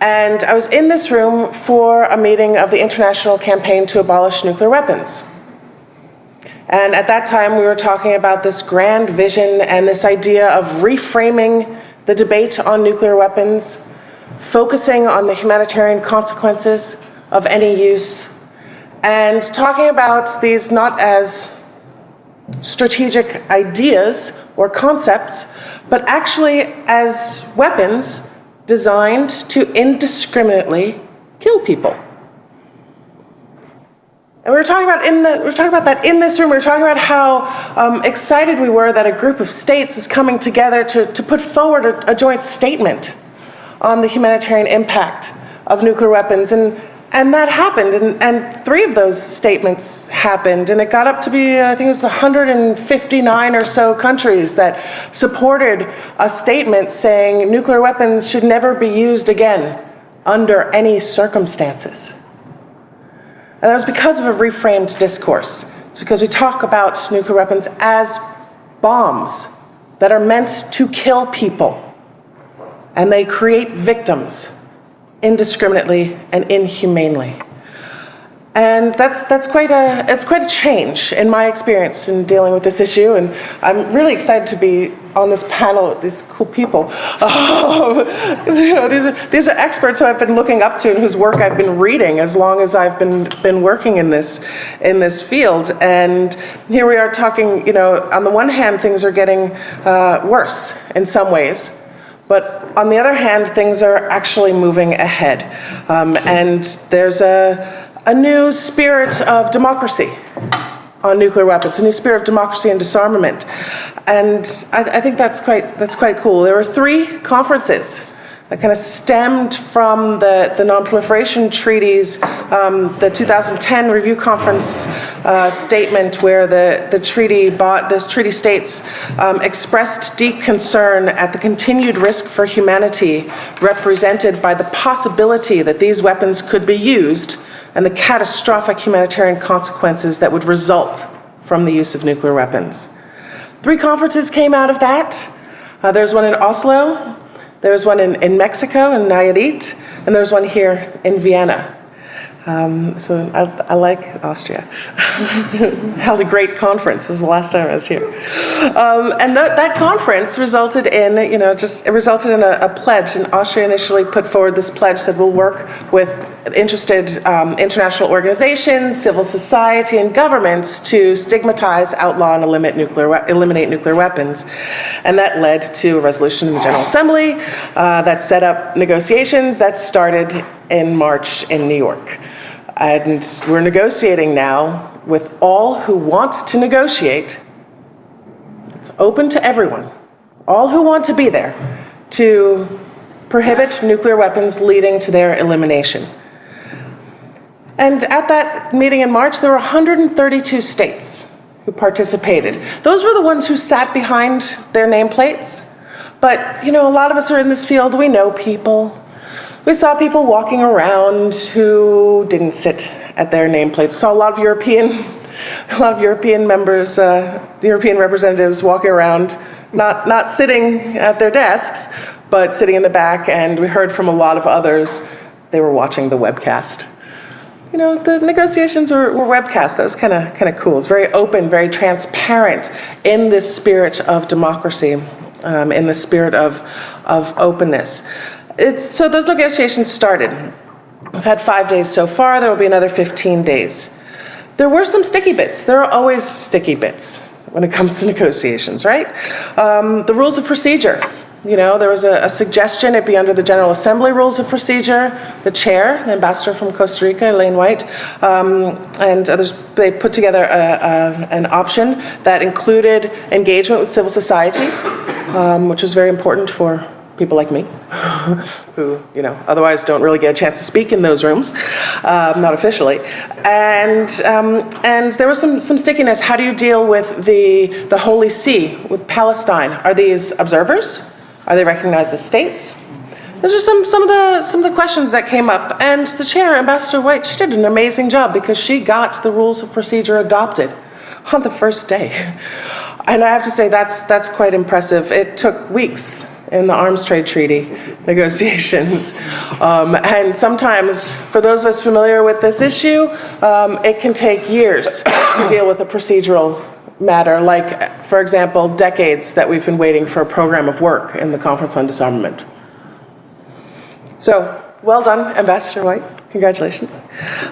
and I was in this room for a meeting of the International Campaign to Abolish Nuclear Weapons. And at that time, we were talking about this grand vision and this idea of reframing the debate on nuclear weapons, focusing on the humanitarian consequences of any use, and talking about these not as strategic ideas or concepts, but actually as weapons designed to indiscriminately kill people. And we were talking about that in this room. We were talking about how excited we were that a group of states was coming together to put forward a joint statement on the humanitarian impact of nuclear weapons. And And that happened, and 3 of those statements happened, and it got up to be, I think it was 159 or so countries that supported a statement saying nuclear weapons should never be used again under any circumstances. And that was because of a reframed discourse. It's because we talk about nuclear weapons as bombs that are meant to kill people, and they create victims indiscriminately and inhumanely. And it's quite a change in my experience in dealing with this issue, and I'm really excited to be on this panel with these cool people. These are experts who I've been looking up to and whose work I've been reading as long as I've been working in this field. And here we are talking, on the one hand, things are getting worse in some ways. But on the other hand, things are actually moving ahead. And there's a new spirit of democracy on nuclear weapons, a new spirit of democracy and disarmament. And I think that's quite cool. There were 3 conferences that kind of stemmed from the Non-Proliferation Treaties, the 2010 Review Conference statement where the treaty states expressed deep concern at the continued risk for humanity represented by the possibility that these weapons could be used and the catastrophic humanitarian consequences that would result from the use of nuclear weapons. 3 conferences came out of that. There's one in Oslo, there's one in Mexico, in Nayarit, and there's one here in Vienna. So I like Austria. Held a great conference. This is the last time I was here. And that conference resulted in, a pledge. And Austria initially put forward this pledge, said we'll work with interested international organizations, civil society, and governments to stigmatize, outlaw, and eliminate nuclear weapons. And that led to a resolution in the General Assembly that set up negotiations that started in March in New York. And we're negotiating now with all who want to negotiate. It's open to everyone, all who want to be there, to prohibit nuclear weapons leading to their elimination. And at that meeting in March, there were 132 states who participated. Those were the ones who sat behind their nameplates. But, a lot of us are in this field, we know people. We saw people walking around who didn't sit at their nameplates. Saw a lot of European members, European representatives walking around, not sitting at their desks, but sitting in the back. And we heard from a lot of others, they were watching the webcast. The negotiations were webcast. That was kind of cool. It's very open, very transparent in this spirit of democracy, in the spirit of openness. So those negotiations started. We've had 5 days so far. There will be another 15 days. There were some sticky bits. There are always sticky bits when it comes to negotiations, right? The rules of procedure. There was a suggestion it be under the General Assembly rules of procedure. The chair, the ambassador from Costa Rica, Elaine White, and others, they put together an option that included engagement with civil society, which was very important for people like me, who, otherwise don't really get a chance to speak in those rooms, not officially. And there was some stickiness. How do you deal with the Holy See, with Palestine? Are these observers? Are they recognized as states? Those are some of the questions that came up. And the chair, Ambassador White, she did an amazing job because she got the rules of procedure adopted on the first day. And I have to say that's quite impressive. It took weeks in the arms trade treaty negotiations. And sometimes, for those of us familiar with this issue, it can take years to deal with a procedural matter, like, for example, decades that we've been waiting for a program of work in the Conference on Disarmament. So, well done, Ambassador White. Congratulations.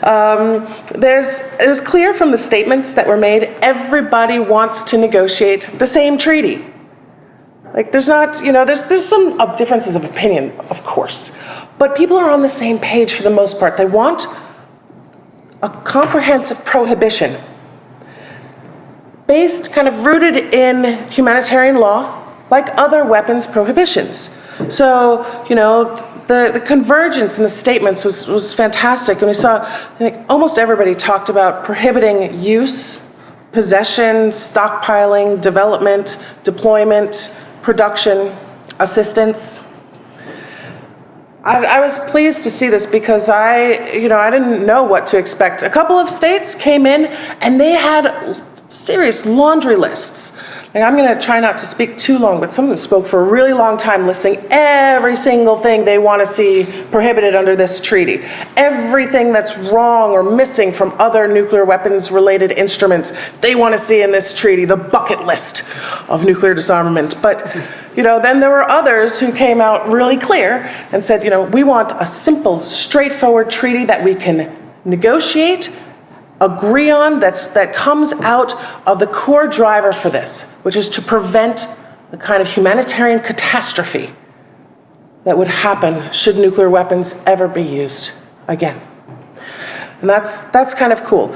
It was clear from the statements that were made, everybody wants to negotiate the same treaty. Like, there's not, there's some differences of opinion, of course, but people are on the same page for the most part. They want a comprehensive prohibition based, kind of rooted in humanitarian law, like other weapons prohibitions. So, the convergence in the statements was fantastic. And we saw, I think, almost everybody talked about prohibiting use, possession, stockpiling, development, deployment, production, assistance. I was pleased to see this because I didn't know what to expect. A couple of states came in and they had serious laundry lists. Like, I'm going to try not to speak too long, but some of them spoke for a really long time, listing every single thing they want to see prohibited under this treaty. Everything that's wrong or missing from other nuclear weapons-related instruments, they want to see in this treaty, the bucket list of nuclear disarmament. But, then there were others who came out really clear and said, we want a simple, straightforward treaty that we can negotiate, agree on, that comes out of the core driver for this, which is to prevent the kind of humanitarian catastrophe that would happen should nuclear weapons ever be used again. And that's kind of cool.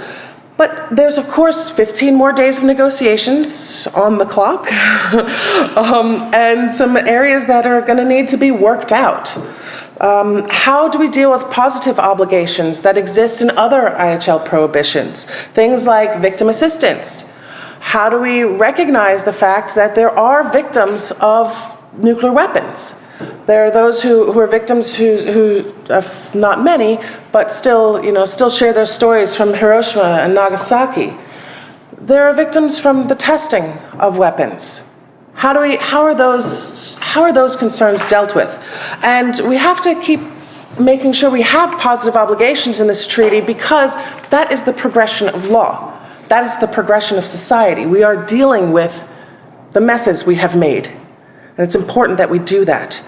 But there's, of course, 15 more days of negotiations on the clock, and some areas that are going to need to be worked out. How do we deal with positive obligations that exist in other IHL prohibitions? Things like victim assistance. How do we recognize the fact that there are victims of nuclear weapons? There are those who are victims who not many, but still share their stories from Hiroshima and Nagasaki. There are victims from the testing of weapons. How are those concerns dealt with? And we have to keep making sure we have positive obligations in this treaty, because that is the progression of law. That is the progression of society. We are dealing with the messes we have made, and it's important that we do that.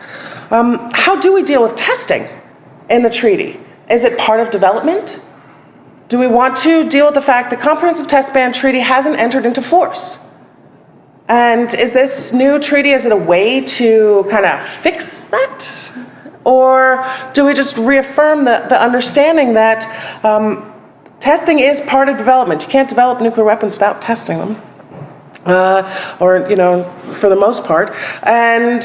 How do we deal with testing in the treaty? Is it part of development? Do we want to deal with the fact the Comprehensive Test Ban Treaty hasn't entered into force? And is this new treaty, is it a way to kind of fix that? Or do we just reaffirm the understanding that testing is part of development? You can't develop nuclear weapons without testing them. For the most part, and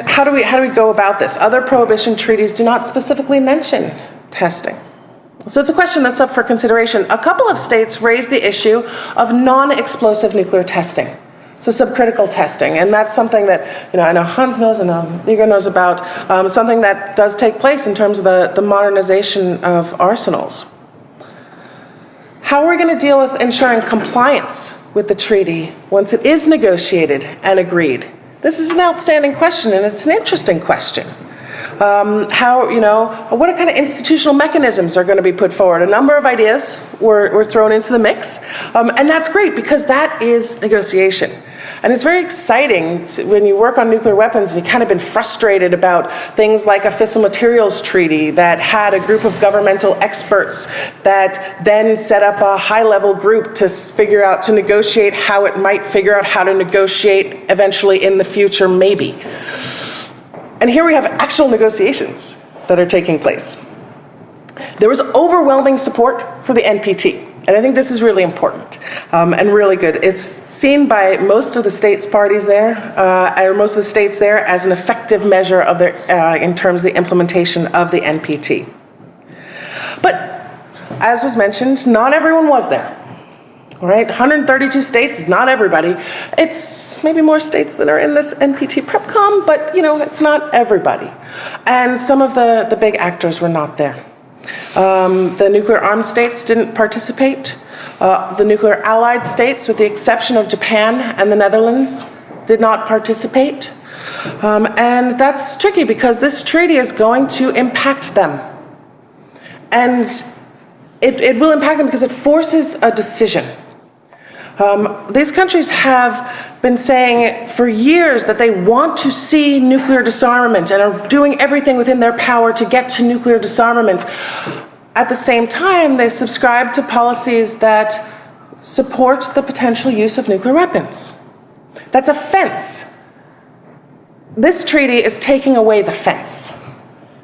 how do we go about this? Other prohibition treaties do not specifically mention testing, so it's a question that's up for consideration. A couple of states raised the issue of non-explosive nuclear testing, so subcritical testing, and that's something that I know Hans knows and Igor knows about, something that does take place in terms of the modernization of arsenals. How are we going to deal with ensuring compliance with the treaty once it is negotiated and agreed? This is an outstanding question, and it's an interesting question. What kind of institutional mechanisms are going to be put forward? A number of ideas were thrown into the mix, and that's great because that is negotiation. And it's very exciting when you work on nuclear weapons and you've kind of been frustrated about things like a fissile materials treaty that had a group of governmental experts that then set up a high-level group to negotiate how it might figure out how to negotiate eventually in the future, maybe. And here we have actual negotiations that are taking place. There was overwhelming support for the NPT. And I think this is really important and really good. It's seen by most of the states parties there, or most of the states there, as an effective measure of in terms of the implementation of the NPT. But as was mentioned, not everyone was there. All right, 132 states is not everybody. It's maybe more states that are in this NPT PrepCom, but it's not everybody. And some of the big actors were not there. The nuclear armed states didn't participate. The nuclear allied states, with the exception of Japan and the Netherlands, did not participate. And that's tricky because this treaty is going to impact them. And it will impact them because it forces a decision. These countries have been saying for years that they want to see nuclear disarmament and are doing everything within their power to get to nuclear disarmament. At the same time, they subscribe to policies that support the potential use of nuclear weapons. That's a fence. This treaty is taking away the fence.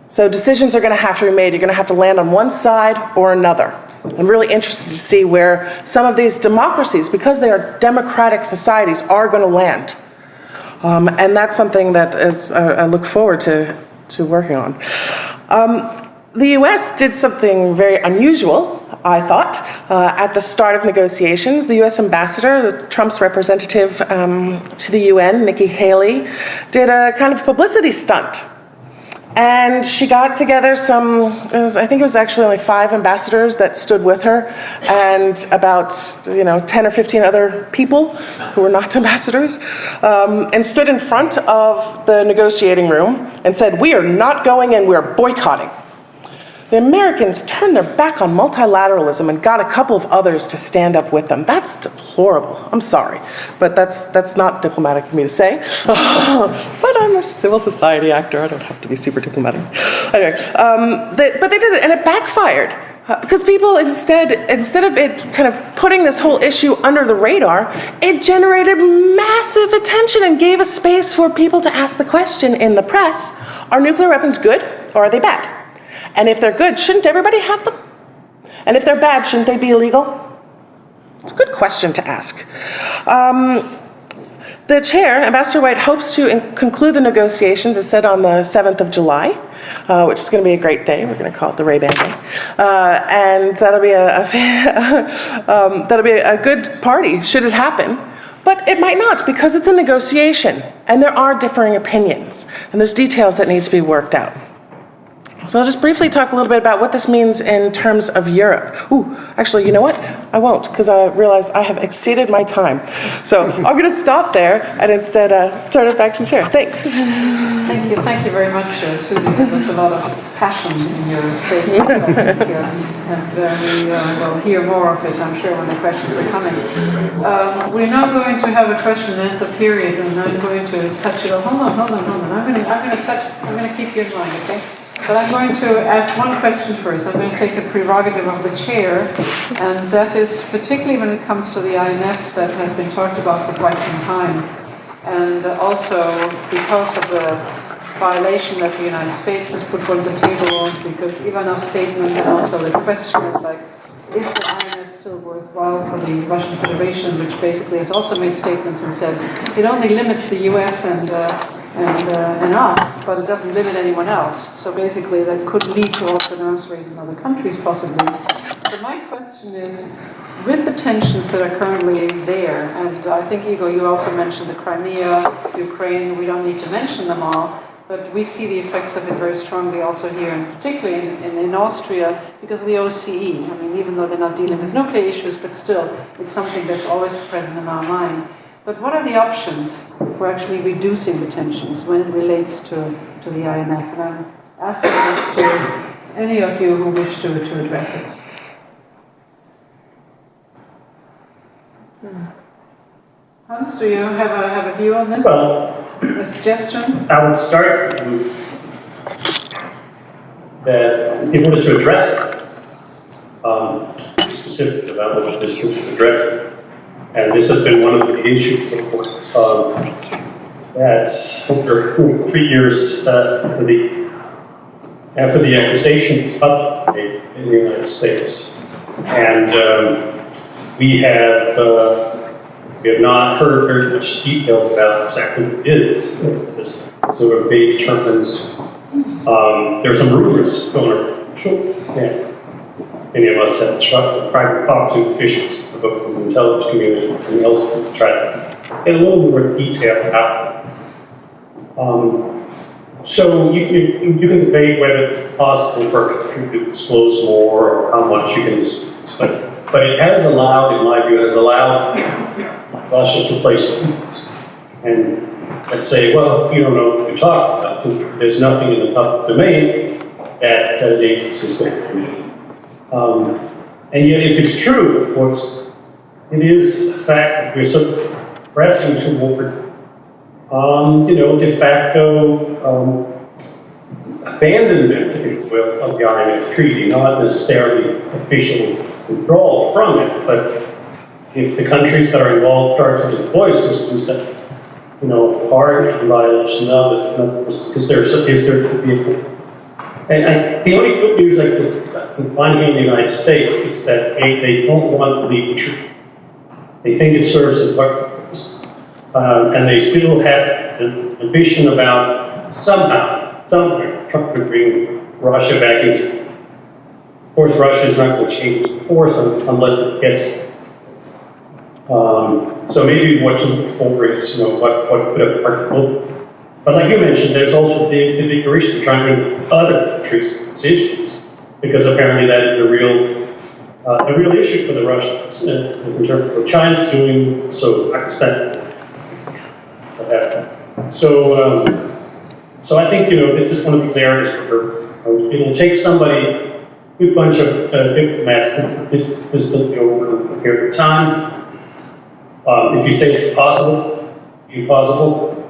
So decisions are going to have to be made. You're going to have to land on one side or another. I'm really interested to see where some of these democracies, because they are democratic societies, are going to land. And that's something that I look forward to working on. The US did something very unusual, I thought, at the start of negotiations. The US ambassador, Trump's representative to the UN, Nikki Haley, did a kind of publicity stunt. And she got together I think it was actually only 5 ambassadors that stood with her, and about 10 or 15 other people who were not ambassadors, and stood in front of the negotiating room and said, "We are not going in, we are boycotting." The Americans turned their back on multilateralism and got a couple of others to stand up with them. That's deplorable. I'm sorry, but that's not diplomatic for me to say. But I'm a civil society actor. I don't have to be super diplomatic. Anyway, but they did it, and it backfired. Because people, instead of it kind of putting this whole issue under the radar, it generated massive attention and gave a space for people to ask the question in the press, are nuclear weapons good or are they bad? And if they're good, shouldn't everybody have them? And if they're bad, shouldn't they be illegal? It's a good question to ask. The chair, Ambassador White, hopes to conclude the negotiations, as said, on the 7th of July, which is going to be a great day. We're going to call it the Ray-Ban Day. And that'll be a good party, should it happen. But it might not, because it's a negotiation, and there are differing opinions, and there's details that need to be worked out. So I'll just briefly talk a little bit about what this means in terms of Europe. Actually, you know what? I won't, because I realize I have exceeded my time. So I'm going to stop there and instead turn it back to the chair. Thanks. Thank you very much, Susie. There's a lot of passion in your statement, I think, and we will hear more of it, I'm sure, when the questions are coming. We're now going to have a question and answer period, and I'm going to touch it on. Hold on. I'm going to keep you in mind, okay? But I'm going to ask one question first. I'm going to take the prerogative of the chair, and that is particularly when it comes to the INF that has been talked about for quite some time, and also because of the violation that the United States has put on the table, because Ivanov's statement and also the question is like, is the INF still worthwhile for the Russian Federation, which basically has also made statements and said it only limits the US and us, but it doesn't limit anyone else. So basically that could lead to also an arms race in other countries possibly. So my question is, with the tensions that are currently there, and I think, Igor, you also mentioned the Crimea, Ukraine, we don't need to mention them all, but we see the effects of it very strongly also here, and particularly in Austria, because of the OCE. I mean, even though they're not dealing with nuclear issues, but still, it's something that's always present in our mind. But what are the options for actually reducing the tensions when it relates to the INF? And I'm asking this to any of you who wish to address it. Hans, do you have a view on this? Well, a suggestion? I would start that in order to address it, specific about what this is addressing. And this has been one of the issues that's over 3 years after the accusations up in the United States. And we have not heard very much details about exactly what it is. It's a sort of vague terms. There's some rumors going around. Sure. Yeah. Many of us have private talks to officials of the intelligence community and else to try to get a little more detail about it. So you can debate whether it's possible for a country to disclose more or how much you can disclose. But it has allowed, in my view, it has allowed Russia to play students and say, well, you don't know what you're talking about. There's nothing in the public domain that dates is going to do. And yet, if it's true, of course, it is a fact that we're sort of pressing toward, de facto abandonment, if you will, of the INF-Treaty, not necessarily official withdrawal from it, but if the countries that are involved start to deploy systems that, are in violation of it, is there to be and the only good news, like this, finding in the United States, is that they don't want to leave the truth. They think it serves a purpose, and they still have an ambition about somehow somewhere trying to bring Russia back into. Of course, Russia is not going to change its course unless it gets. So maybe what to look for is, what could have worked. But like you mentioned, there's also the bigger issue trying to bring other countries these issues, because apparently that is a real issue for the Russians in terms of what China's doing, so Pakistan. So I think this is one of these areas where it'll take somebody, a good bunch of diplomats to put this over a period of time. If you say it's possible, impossible.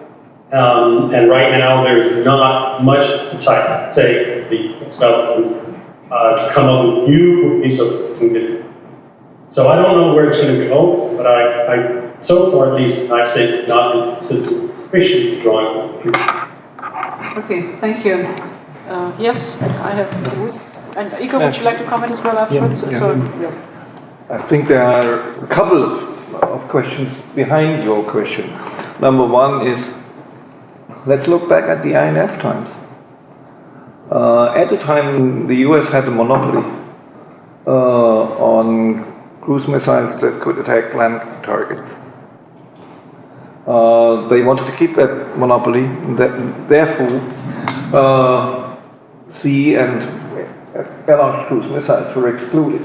And right now, there's not much appetite, say, the development to come up with new piece of different. So I don't know where it's going to go, but I so far at least, I say not to appreciate the drawing. Okay, thank you. Yes, I have. And Igor, would you like to comment as well afterwards? Yeah. So, I think there are a couple of questions behind your question. Number one is, let's look back at the INF times. At the time, the US had a monopoly on cruise missiles that could attack land targets. They wanted to keep that monopoly, therefore, sea and air-launched cruise missiles were excluded.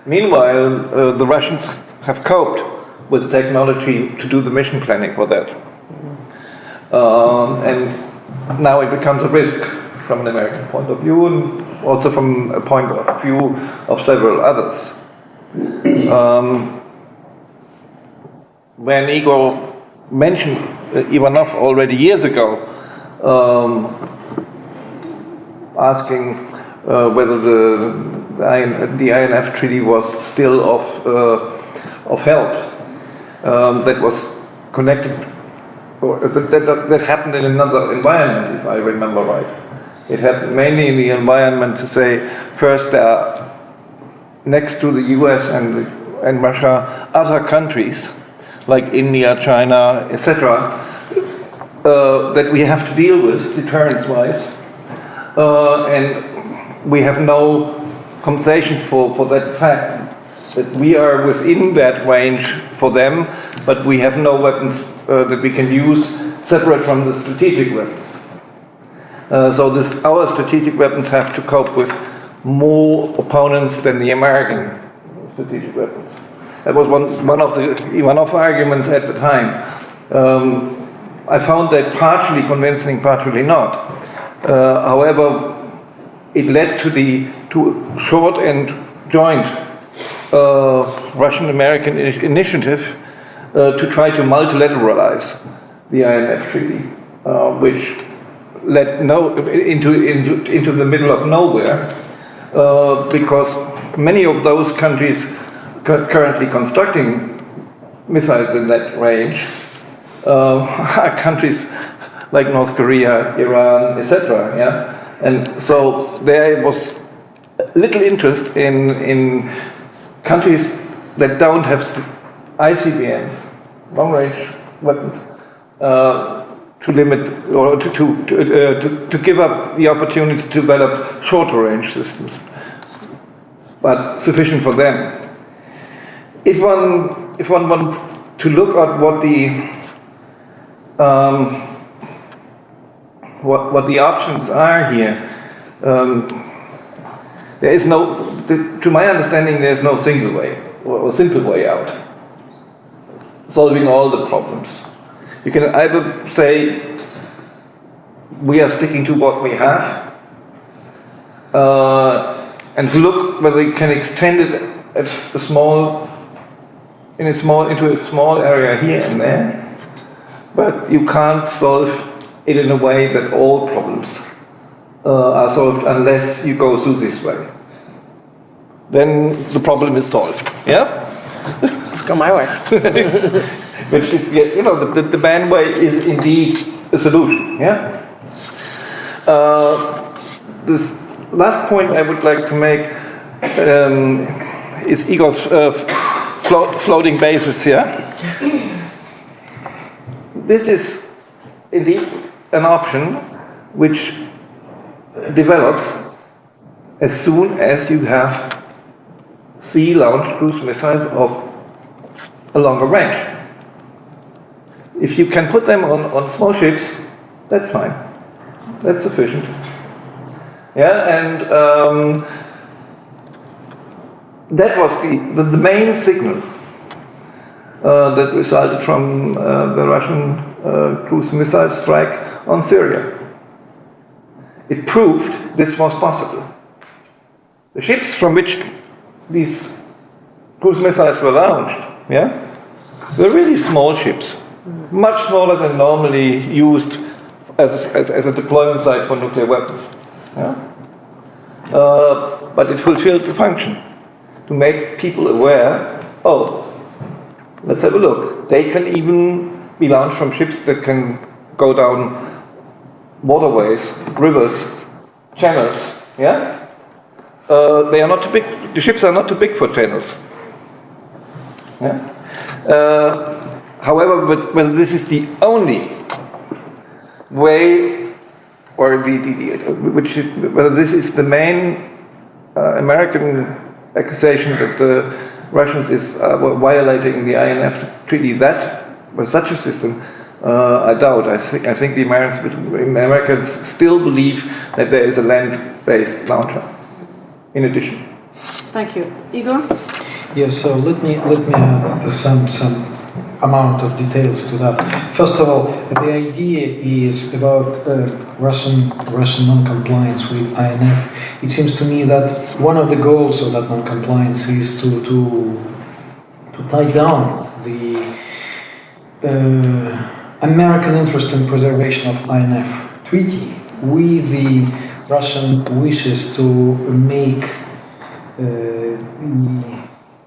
Meanwhile, the Russians have coped with the technology to do the mission planning for that. And now it becomes a risk from an American point of view, and also from a point of view of several others. When Igor mentioned Ivanov already years ago, asking whether the INF-Treaty was still of help, that was connected, or that happened in another environment, if I remember right. It happened mainly in the environment to say, first there are, next to the US and Russia, other countries like India, China, etc., that we have to deal with deterrence-wise, and we have no compensation for that fact that we are within that range for them, but we have no weapons that we can use separate from the strategic weapons. So our strategic weapons have to cope with more opponents than the American strategic weapons. That was one of the Ivanov arguments at the time. I found that partially convincing, partially not. However, it led to short and joint Russian-American initiative to try to multilateralize the INF-Treaty, which led into the middle of nowhere, because many of those countries currently constructing missiles in that range are countries like North Korea, Iran, etc. Yeah, and so there was little interest in countries that don't have ICBMs, long-range weapons, to limit or to give up the opportunity to develop shorter-range systems, but sufficient for them. If one wants to look at what the options are here, there is to my understanding, there is no single way or simple way out, solving all the problems. You can either say we are sticking to what we have, and look whether we can extend it into a small area here and there, but you can't solve it in a way that all problems are solved unless you go through this way. Then the problem is solved. Yeah? Let's go my way. Which is, the band way is indeed a solution. Yeah. This last point I would like to make is Igor's floating bases here. This is indeed an option, which develops as soon as you have sea-launched cruise missiles of a longer range. If you can put them on small ships, that's fine. That's sufficient. Yeah, and that was the main signal that resulted from the Russian cruise missile strike on Syria. It proved this was possible. The ships from which these cruise missiles were launched, yeah, were really small ships, much smaller than normally used as a deployment site for nuclear weapons. Yeah? But it fulfilled the function to make people aware, oh, let's have a look. They can even be launched from ships that can go down waterways, rivers, channels. Yeah, they are not too big. The ships are not too big for channels. Yeah. However, whether this is the only way, or whether this is the main American accusation that the Russians were violating the INF-Treaty, that with such a system, I doubt. I think the Americans still believe that there is a land-based launcher. In addition. Thank you, Igor. Yes. So let me add some amount of details to that. First of all, the idea is about Russian non-compliance with INF. It seems to me that one of the goals of that non-compliance is to tie down the American interest in preservation of INF-Treaty with the Russian wishes to make the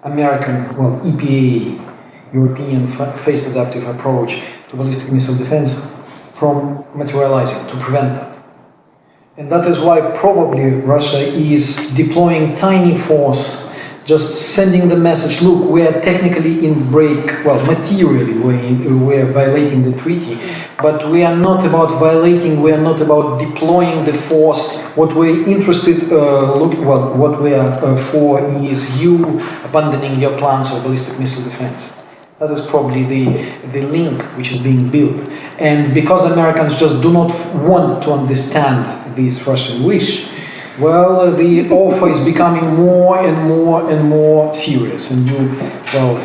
American, EPA, European phased adaptive approach to ballistic missile defense from materializing, to prevent that. And that is why probably Russia is deploying tiny force, just sending the message, look, we are technically in break, materially we are violating the treaty, but we are not about violating, we are not about deploying the force. What we're interested, what we are for is you abandoning your plans of ballistic missile defense. That is probably the link which is being built. And because Americans just do not want to understand this Russian wish, the offer is becoming more and more and more serious, and you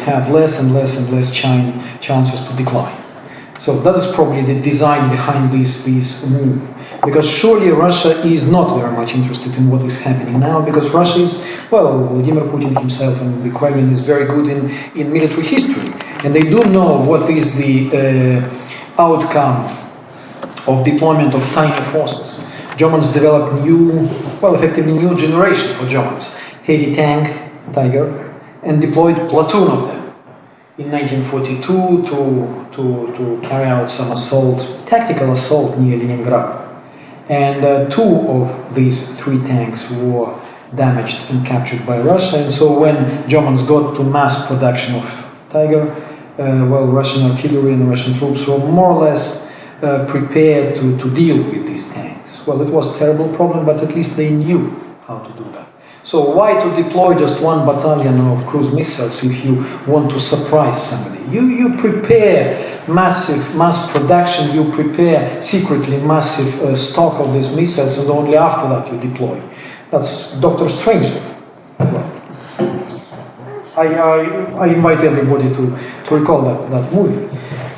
have less and less and less chances to decline. So that is probably the design behind this move. Because surely Russia is not very much interested in what is happening now, because Russia is, Vladimir Putin himself and the Kremlin is very good in military history. And they do know what is the outcome of deployment of tiny forces. Germans developed effectively new generation for Germans. Heavy tank, Tiger, and deployed platoon of them in 1942 to carry out some tactical assault near Leningrad. And two of these three tanks were damaged and captured by Russia. And so when Germans got to mass production of Tiger, Russian artillery and Russian troops were more or less prepared to deal with these tanks. It was a terrible problem, but at least they knew how to do that. So why to deploy just one battalion of cruise missiles if you want to surprise somebody? You prepare mass production, you prepare secretly massive stock of these missiles, and only after that you deploy. That's Dr. Strangelove. I invite everybody to recall that movie.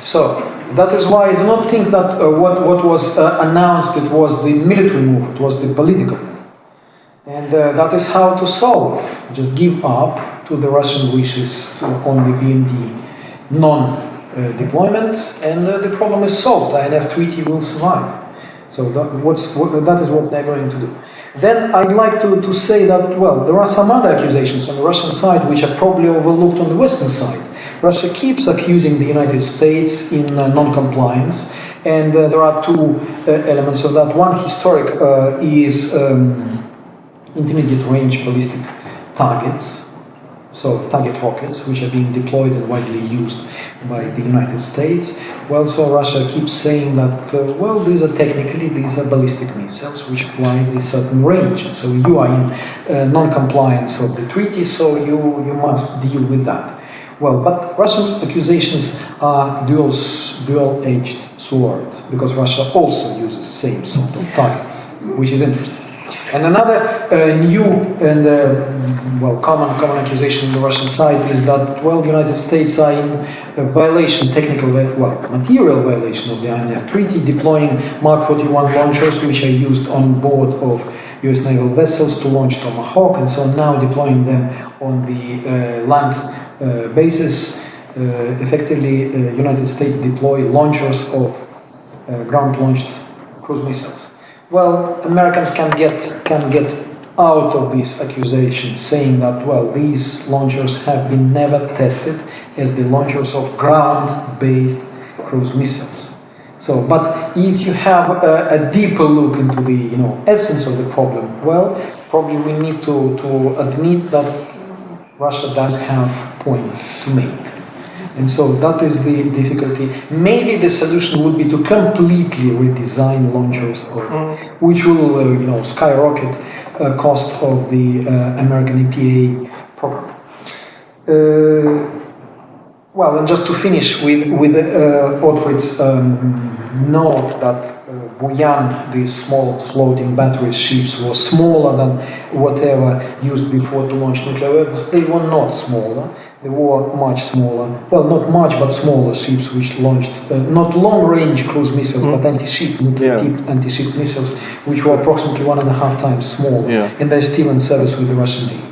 So that is why I do not think that what was announced, it was the military move, it was the political move. And that is how to solve. Just give up to the Russian wishes on the BMD non-deployment, and the problem is solved. The INF-Treaty will survive. So that is what they're going to do. Then I'd like to say that, there are some other accusations on the Russian side which are probably overlooked on the Western side. Russia keeps accusing the United States in non-compliance, and there are two elements of that. One, historic, is intermediate range ballistic targets, so target rockets, which are being deployed and widely used by the United States. Well, so Russia keeps saying that, well, these are ballistic missiles which fly a certain range. So you are in non-compliance of the treaty, so you must deal with that. Well, but Russian accusations are dual-edged sword, because Russia also uses same sort of targets, which is interesting. And another new and common accusation on the Russian side is that, well, the United States are in a violation, material violation of the INF-Treaty, deploying Mark 41 launchers, which are used on board of US naval vessels to launch Tomahawk, and so now deploying them on the land bases. Effectively, United States deploy launchers of ground-launched cruise missiles. Well, Americans can get out of this accusation, saying that, well, these launchers have been never tested as the launchers of ground-based cruise missiles. So, but if you have a deeper look into the essence of the problem, well, probably we need to admit that Russia does have points to make. And so that is the difficulty. Maybe the solution would be to completely redesign launchers, which will, skyrocket cost of the American EPA program. Well, and just to finish with Otfrid's note that Buyan, these small floating battery ships, were smaller than whatever used before to launch nuclear weapons. They were not smaller. They were much smaller. Well, not much, but smaller ships which launched not long-range cruise missiles, but anti-ship, nuclear-tipped anti-ship missiles, which were approximately 1.5 times smaller, and they're still in service with the Russian Navy.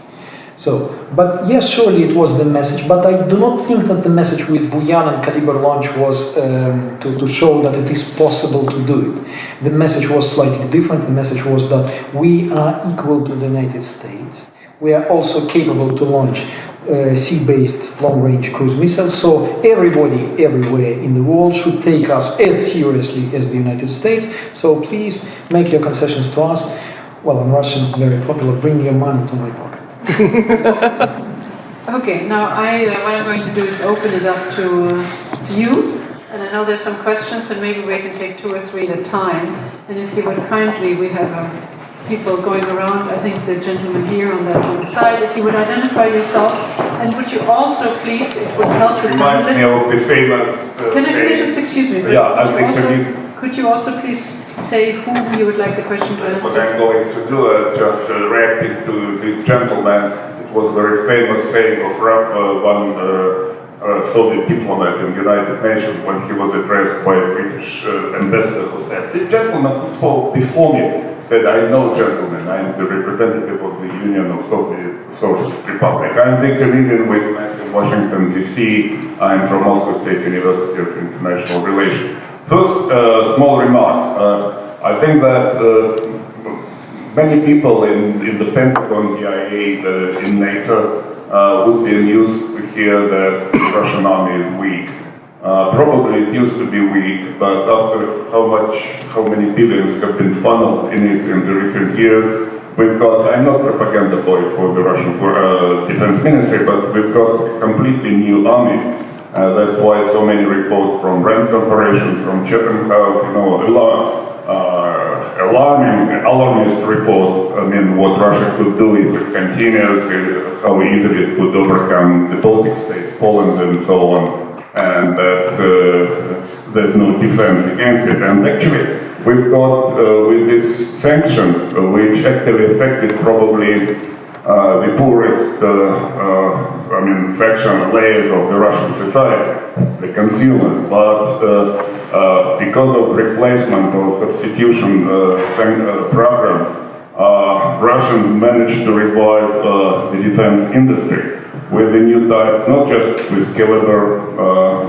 So, but yes, surely it was the message, but I do not think that the message with Buyan and Caliber launch was to show that it is possible to do it. The message was slightly different. The message was that we are equal to the United States. We are also capable to launch sea-based long-range cruise missiles, so everybody everywhere in the world should take us as seriously as the United States. So please make your concessions to us. Well, in Russian, very popular, bring your money to my pocket. Okay, now what I'm going to do is open it up to you, and I know there's some questions, and maybe we can take 2 or 3 at a time. And if you would kindly, we have people going around. I think the gentleman here on the side, if you would identify yourself, and would you also please, it would help the Reminds me of the famous Can you just excuse me? Yeah, could you also please say who you would like the question to answer? What I'm going to do, just reacting to this gentleman. It was a very famous saying of one Soviet diplomat in the United Nations when he was addressed by a British ambassador, who said, "The gentleman who spoke before me said, I know, gentlemen, I am the representative of the Union of Soviet Socialist Republic. I am Victor Nizin with Washington, D.C. I am from Moscow State University of International Relations." First, small remark. I think that many people in the Pentagon, CIA, in NATO, would be amused to hear that the Russian army is weak. Probably it used to be weak, but after how many billions have been funneled in it in the recent years, we've got, I'm not propaganda boy for the Russian Defense Ministry, but we've got a completely new army. That's why so many reports from Rand Corporation, from Chatham House, alarmist reports. I mean, what Russia could do if it continues, how easily it could overcome the Baltic states, Poland, and so on, and that there's no defense against it. And actually, we've got with these sanctions, which actually affected probably the poorest, faction layers of the Russian society, the consumers. But because of replacement or substitution program, Russians managed to revive the defense industry with the new types, not just with Caliber,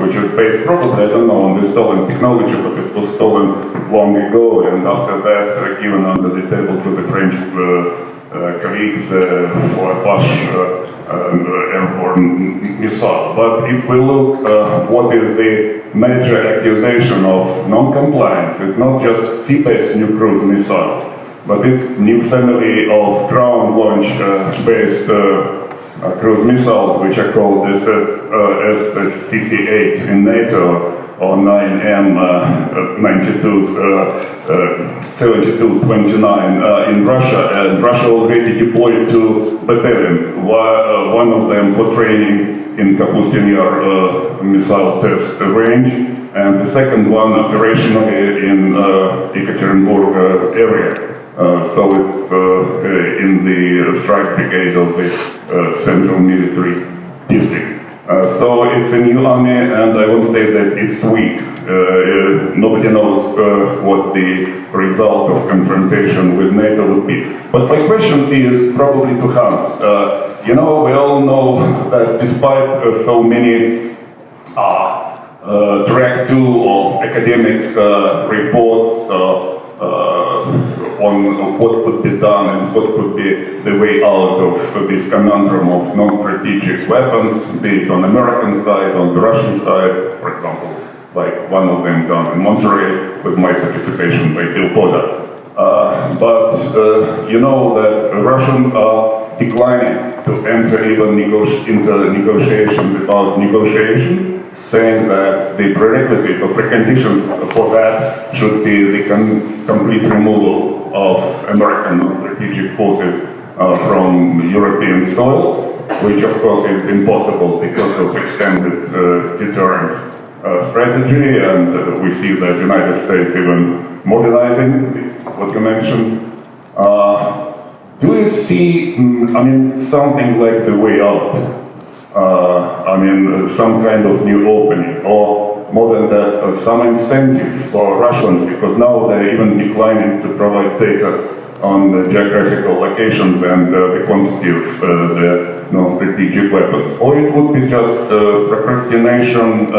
which is based probably, I don't know, on the stolen technology, but it was stolen long ago, and after that given under the table to the French colleagues for Apache airborne missile. But if we look what is the major accusation of non-compliance, it's not just sea-based new cruise missiles, but it's new family of ground-launch based cruise missiles, which are called SSCC-8 in NATO, or 9M92-72-29 in Russia, and Russia already deployed 2 battalions, one of them for training in Kapustin Yar missile test range, and the second one operationally in Ekaterinburg area. So it's in the strike brigade of the Central Military District. So it's a new army, and I won't say that it's weak. Nobody knows what the result of confrontation with NATO would be. But my question is probably to Hans. We all know that despite so many track 2 or academic reports on what could be done and what could be the way out of this conundrum of non-strategic weapons, be it on the American side, on the Russian side, for example, like one of them done in Monterey with my participation by Bill Potter. But you know that Russians are declining to enter even into negotiations about negotiations, saying that the prerequisite or preconditions for that should be the complete removal of American strategic forces from European soil, which of course is impossible because of extended deterrence strategy, and we see the United States even modernizing, what you mentioned. Do you see, something like the way out? Some kind of new opening, or more than that, some incentives for Russians, because now they're even declining to provide data on the geographical locations and the quantity of the non-strategic weapons. Or it would be just procrastination,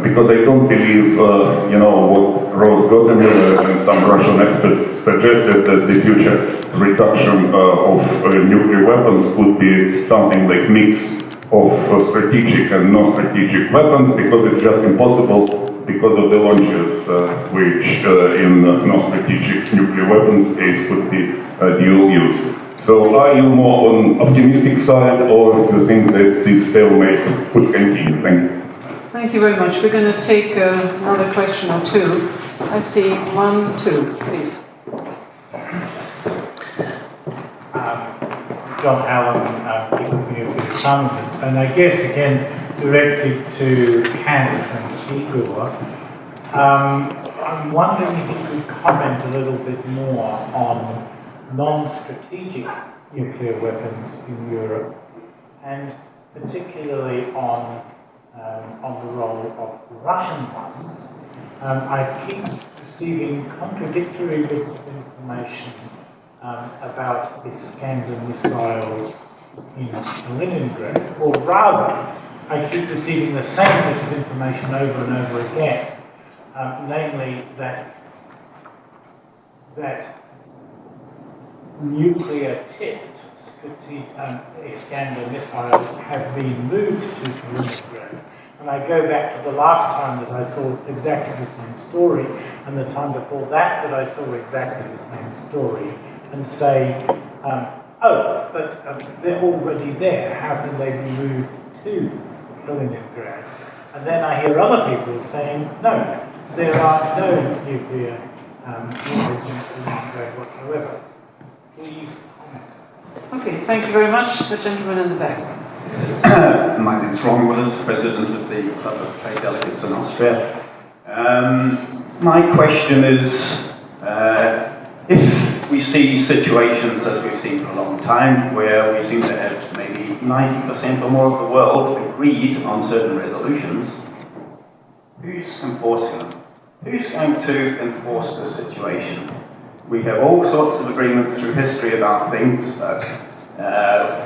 because I don't believe, what Rose Gottemir and some Russian experts suggested, that the future reduction of nuclear weapons could be something like mix of strategic and non-strategic weapons, because it's just impossible because of the launches, which in non-strategic nuclear weapons case could be dual use. So are you more on optimistic side, or do you think that this stalemate could continue? Thank you. Thank you very much. We're going to take another question or two. I see 1, 2, please. John Allen, People for Nuclear Disarmament, and I guess again directed to Hans and Sigurd. I'm wondering if you could comment a little bit more on non-strategic nuclear weapons in Europe, and particularly on the role of the Russian ones. I keep receiving contradictory bits of information about Iskander missiles in Leningrad, or rather, I keep receiving the same bit of information over and over again, namely that nuclear-tipped Iskander missiles have been moved to Leningrad. And I go back to the last time that I saw exactly the same story, and the time before that I saw exactly the same story, and say, but they're already there, how can they be moved to Leningrad? And then I hear other people saying, no, there are no nuclear weapons in Leningrad whatsoever. Please comment. Okay, thank you very much. The gentleman in the back. My name is Ron Willis, President of the Club of Trade Delegates in Austria. My question is, if we see situations, as we've seen for a long time, where we seem to have maybe 90% or more of the world agreed on certain resolutions, who's enforcing them? Who's going to enforce the situation? We have all sorts of agreements through history about things, but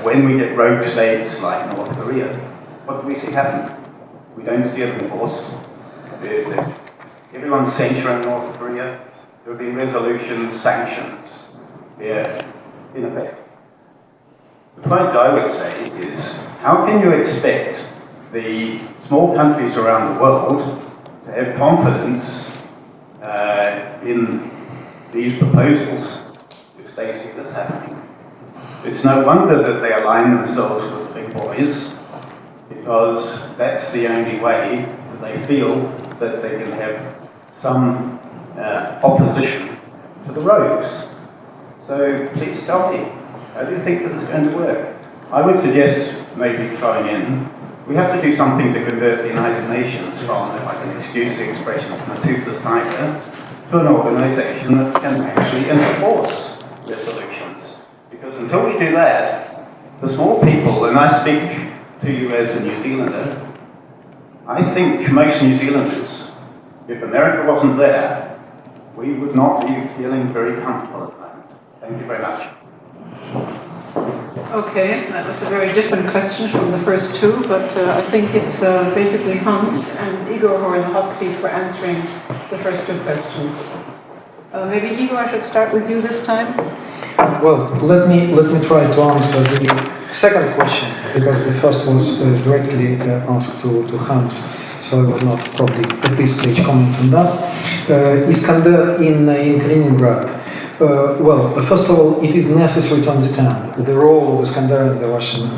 when we get rogue states like North Korea, what do we see happen? We don't see it enforced. Everyone's censuring North Korea. There will be resolutions, sanctions. Yeah, in effect. The point I would say is, how can you expect the small countries around the world to have confidence in these proposals if they see this happening? It's no wonder that they align themselves with the big boys, because that's the only way that they feel that they can have some opposition to the rogues. So please tell me, how do you think this is going to work? I would suggest maybe throwing in, we have to do something to convert the United Nations from, if I can excuse the expression, from a toothless tiger to an organisation that can actually enforce resolutions. Because until we do that, the small people, and I speak to you as a New Zealander, I think most New Zealanders, if America wasn't there, we would not be feeling very comfortable at the moment. Thank you very much. Okay, that was a very different question from the first two, but I think it's basically Hans and Igor who are in the hot seat for answering the first two questions. Maybe Igor, I should start with you this time. Well, let me try to answer the second question, because the first was directly asked to Hans, so I will not probably at this stage comment on that. Iskander in Kaliningrad. Well, first of all, it is necessary to understand the role of Iskander in the Russian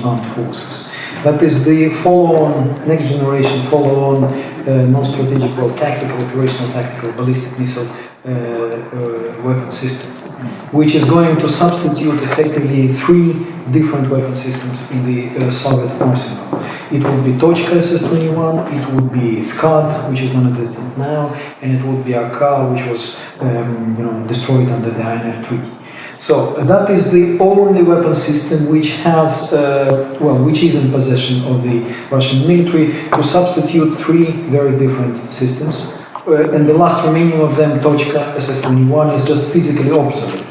armed forces. That is the follow-on, next generation follow-on non-strategic, well, tactical, operational tactical ballistic missile weapon system, which is going to substitute effectively 3 different weapon systems in the Soviet arsenal. It would be Tochka SS-21, it would be Scud, which is non-existent now, and it would be AK, which was destroyed under the INF-Treaty. So that is the only weapon system which has, which is in possession of the Russian military to substitute 3 very different systems. And the last remaining of them, Tochka SS-21, is just physically obsolete.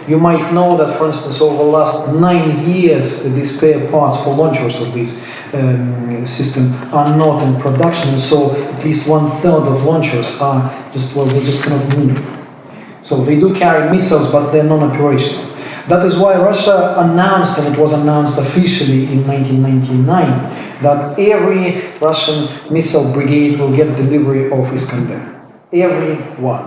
You might know that, for instance, over the last 9 years, the spare parts for launchers of this system are not in production, so at least 1/3 of launchers are just, they just cannot move. So they do carry missiles, but they're non-operational. That is why Russia announced, and it was announced officially in 1999, that every Russian missile brigade will get delivery of Iskander. Every one.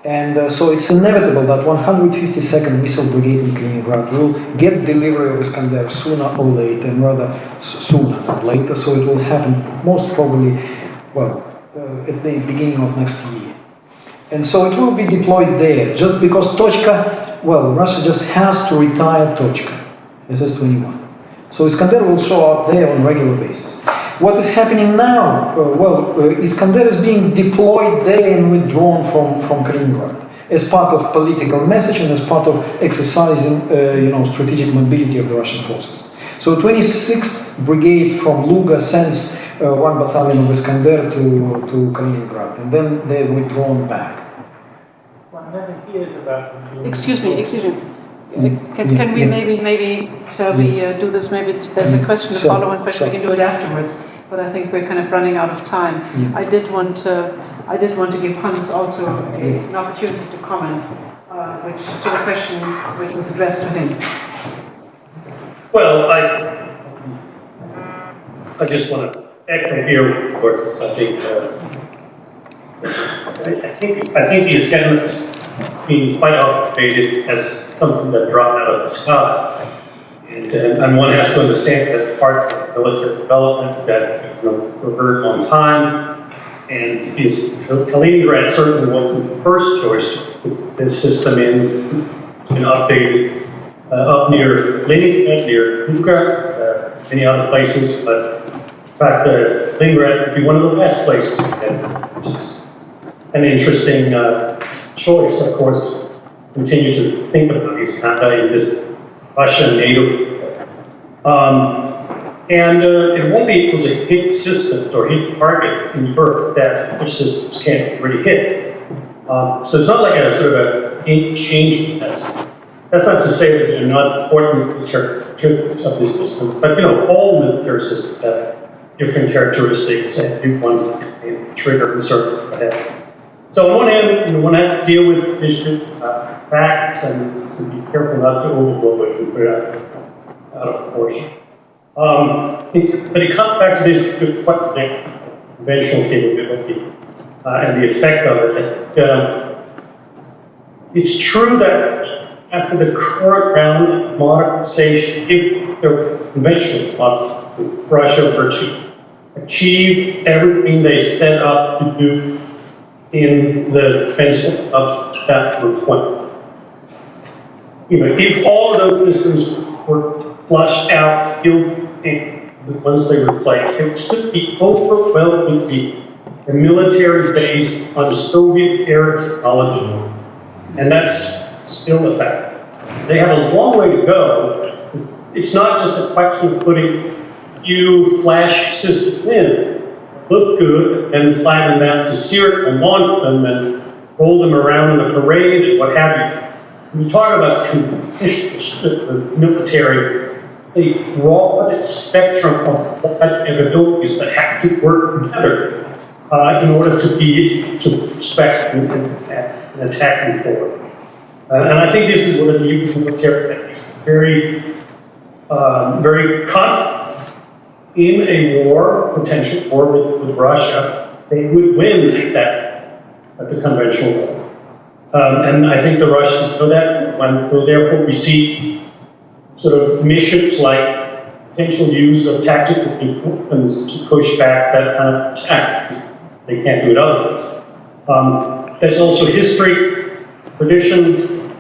And so it's inevitable that 152nd Missile Brigade in Kaliningrad will get delivery of Iskander sooner or later, and rather sooner than later, so it will happen most probably, at the beginning of next year. And so it will be deployed there, just because Tochka, Russia just has to retire Tochka, SS-21. So Iskander will show up there on a regular basis. What is happening now? Iskander is being deployed there and withdrawn from Kaliningrad as part of political message and as part of exercising, strategic mobility of the Russian forces. So 26th Brigade from Luga sends 1 battalion of Iskander to Kaliningrad, and then they're withdrawn back. One never hears about them. Excuse me. Can we maybe shall we do this? Maybe there's a question, a follow-on question. We can do it afterwards. But I think we're kind of running out of time. I did want to give Hans also an opportunity to comment, to the question which was addressed to him. Well, I just want to echo here, of course, I think the Iskander is being quite outdated as something that dropped out of the sky. And one has to understand that part of military development that occurred on time, and Kaliningrad certainly wasn't the first choice to put this system in. It's been updated up near Leningrad, near Luka, many other places, but in fact, Kaliningrad would be one of the last places to get, which is an interesting choice, of course. Continue to think about Iskander in this Russian NATO. It won't be able to hit systems or hit targets in Europe that other systems can't really hit. So it's not like a sort of a change. That's not to say that they're not important characteristics of this system, but all military systems have different characteristics, and you want to trigger concern ahead. So on one hand, one has to deal with issues, facts, and to be careful not to overblow it and put it out of proportion. But it comes back to this question, conventional capability, and the effect of it. It's true that after the current round of modernization, if the conventional if Russia were to achieve everything they set up to do in the defense of chapter 20. If all of those systems were flushed out, killed, and the ones they replaced, it would still be overwhelmingly a military base on Soviet-era technology. And that's still a fact. They have a long way to go. It's not just a question of putting a few flash systems in, look good, and fly them out to Syria and launch them and roll them around in a parade and what have you. When you talk about the military, it's a broad spectrum of capabilities that have to work together in order to expect and attack and forward. And I think this is one of the US military that makes very, very confident in a war, potential war with Russia. They would win at the conventional level. And I think the Russians know that, and will therefore receive sort of missions like potential use of tactical weapons to push back that kind of attack. They can't do it otherwise. There's also history, tradition,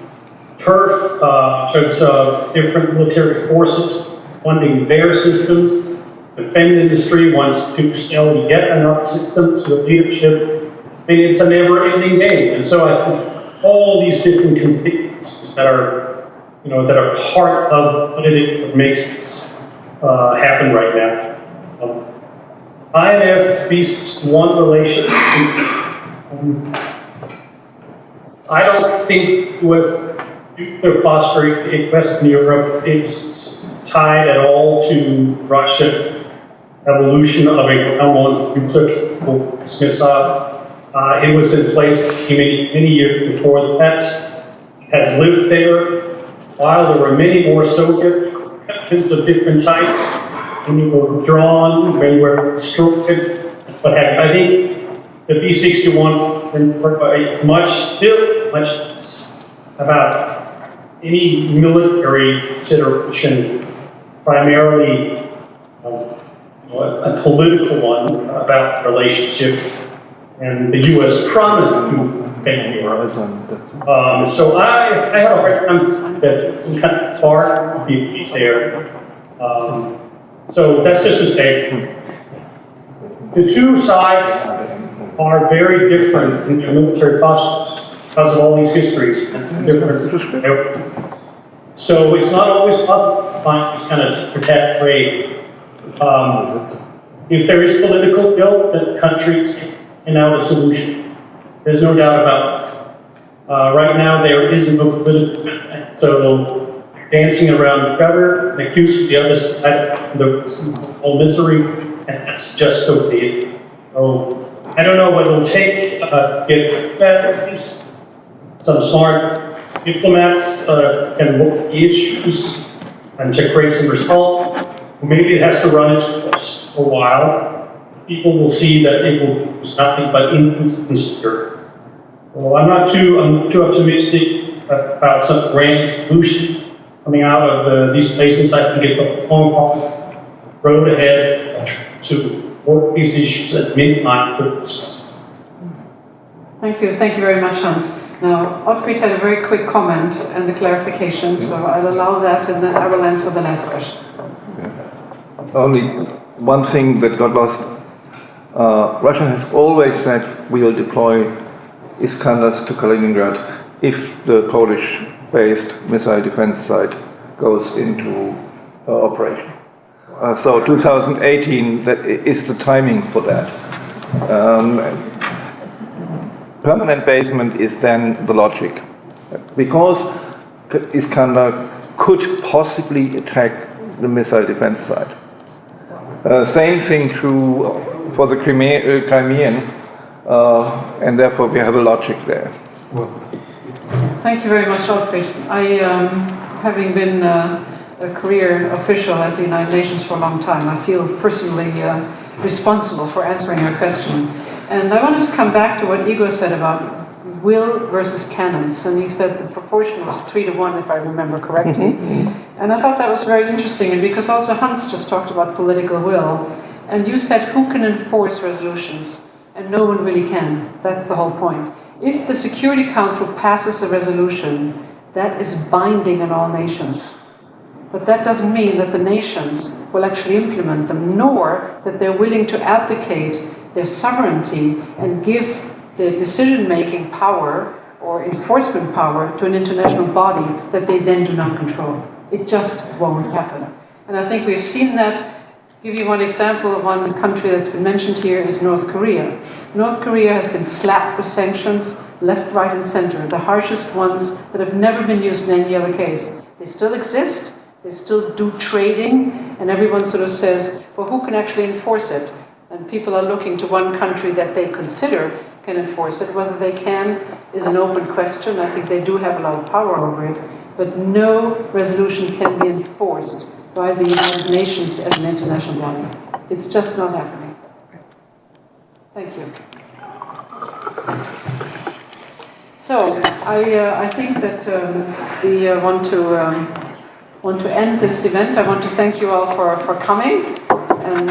turf, in terms of different military forces funding their systems. The defense industry wants to sell yet another system to the leadership. I mean, it's a never-ending game. And so I think all these different constituencies that are, that are part of what it is that makes this happen right now. INF-361 relations. I don't think US nuclear posture in Western Europe is tied at all to Russian evolution of a ground-launched nuclear missile. It was in place many years before that. It has lived there while there were many more Soviet weapons of different types. When you were withdrawn, when you were destroyed. But I think the B-61 is still much less about any military consideration, primarily a political one about the relationship and the U.S. promise to defend Europe. So I have a hard time that some kind of far be there. So that's just to say, the two sides are very different in their military postures because of all these histories and different. So it's not always possible to find this kind of protect trade. If there is political will, then countries can have a solution. There's no doubt about it. Right now, there is no political will. So dancing around each other, and accusing the other side of the whole misery, and that's just okay. So I don't know what it'll take if at least some smart diplomats can look at the issues and to create some result. Maybe it has to run its course for a while. People will see that it will do nothing but increase insecurity. Well, I'm too optimistic about some grand solution coming out of these places. I think it's a long road ahead to work these issues and minimize the risks. Thank you very much, Hans. Now, Ottfried had a very quick comment and a clarification, so I'll allow that, and then I will answer the last question. Only one thing that got lost. Russia has always said we will deploy Iskanders to Kaliningrad if the Polish-based missile defense site goes into operation. So 2018 that is the timing for that. Permanent basement is then the logic, because Iskander could possibly attack the missile defense site. Same thing true for the Crimean, and therefore we have a logic there. Thank you very much, Ottfried. Having been a career official at the United Nations for a long time, I feel personally responsible for answering your question. And I wanted to come back to what Igor said about will versus cannons, and he said the proportion was 3-1, if I remember correctly. And I thought that was very interesting, and because also Hans just talked about political will, and you said who can enforce resolutions, and no one really can. That's the whole point. If the Security Council passes a resolution, that is binding on all nations. But that doesn't mean that the nations will actually implement them, nor that they're willing to abdicate their sovereignty and give the decision-making power or enforcement power to an international body that they then do not control. It just won't happen. And I think we've seen that. Give you one example of one country that's been mentioned here is North Korea. North Korea has been slapped with sanctions left, right, and center, the harshest ones that have never been used in any other case. They still exist, they still do trading, and everyone sort of says, well, who can actually enforce it? And people are looking to one country that they consider can enforce it. Whether they can is an open question. I think they do have a lot of power over it, but no resolution can be enforced by the United Nations as an international body. It's just not happening. Thank you. So I think that we want to end this event. I want to thank you all for coming and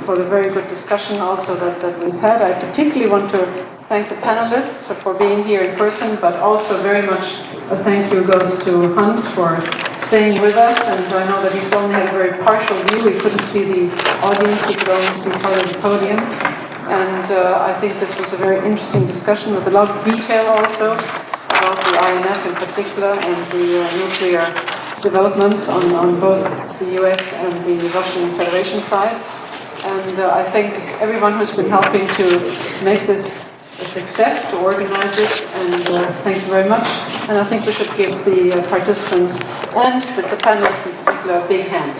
for the very good discussion also that we've had. I particularly want to thank the panelists for being here in person, but also very much a thank you goes to Hans for staying with us. And I know that he's only had a very partial view. He couldn't see the audience, he could only see part of the podium. And I think this was a very interesting discussion with a lot of detail also about the INF in particular and the nuclear developments on both the US and the Russian Federation side. And I thank everyone who's been helping to make this a success, to organize it, and thank you very much. And I think we should give the participants and the panelists in particular a big hand.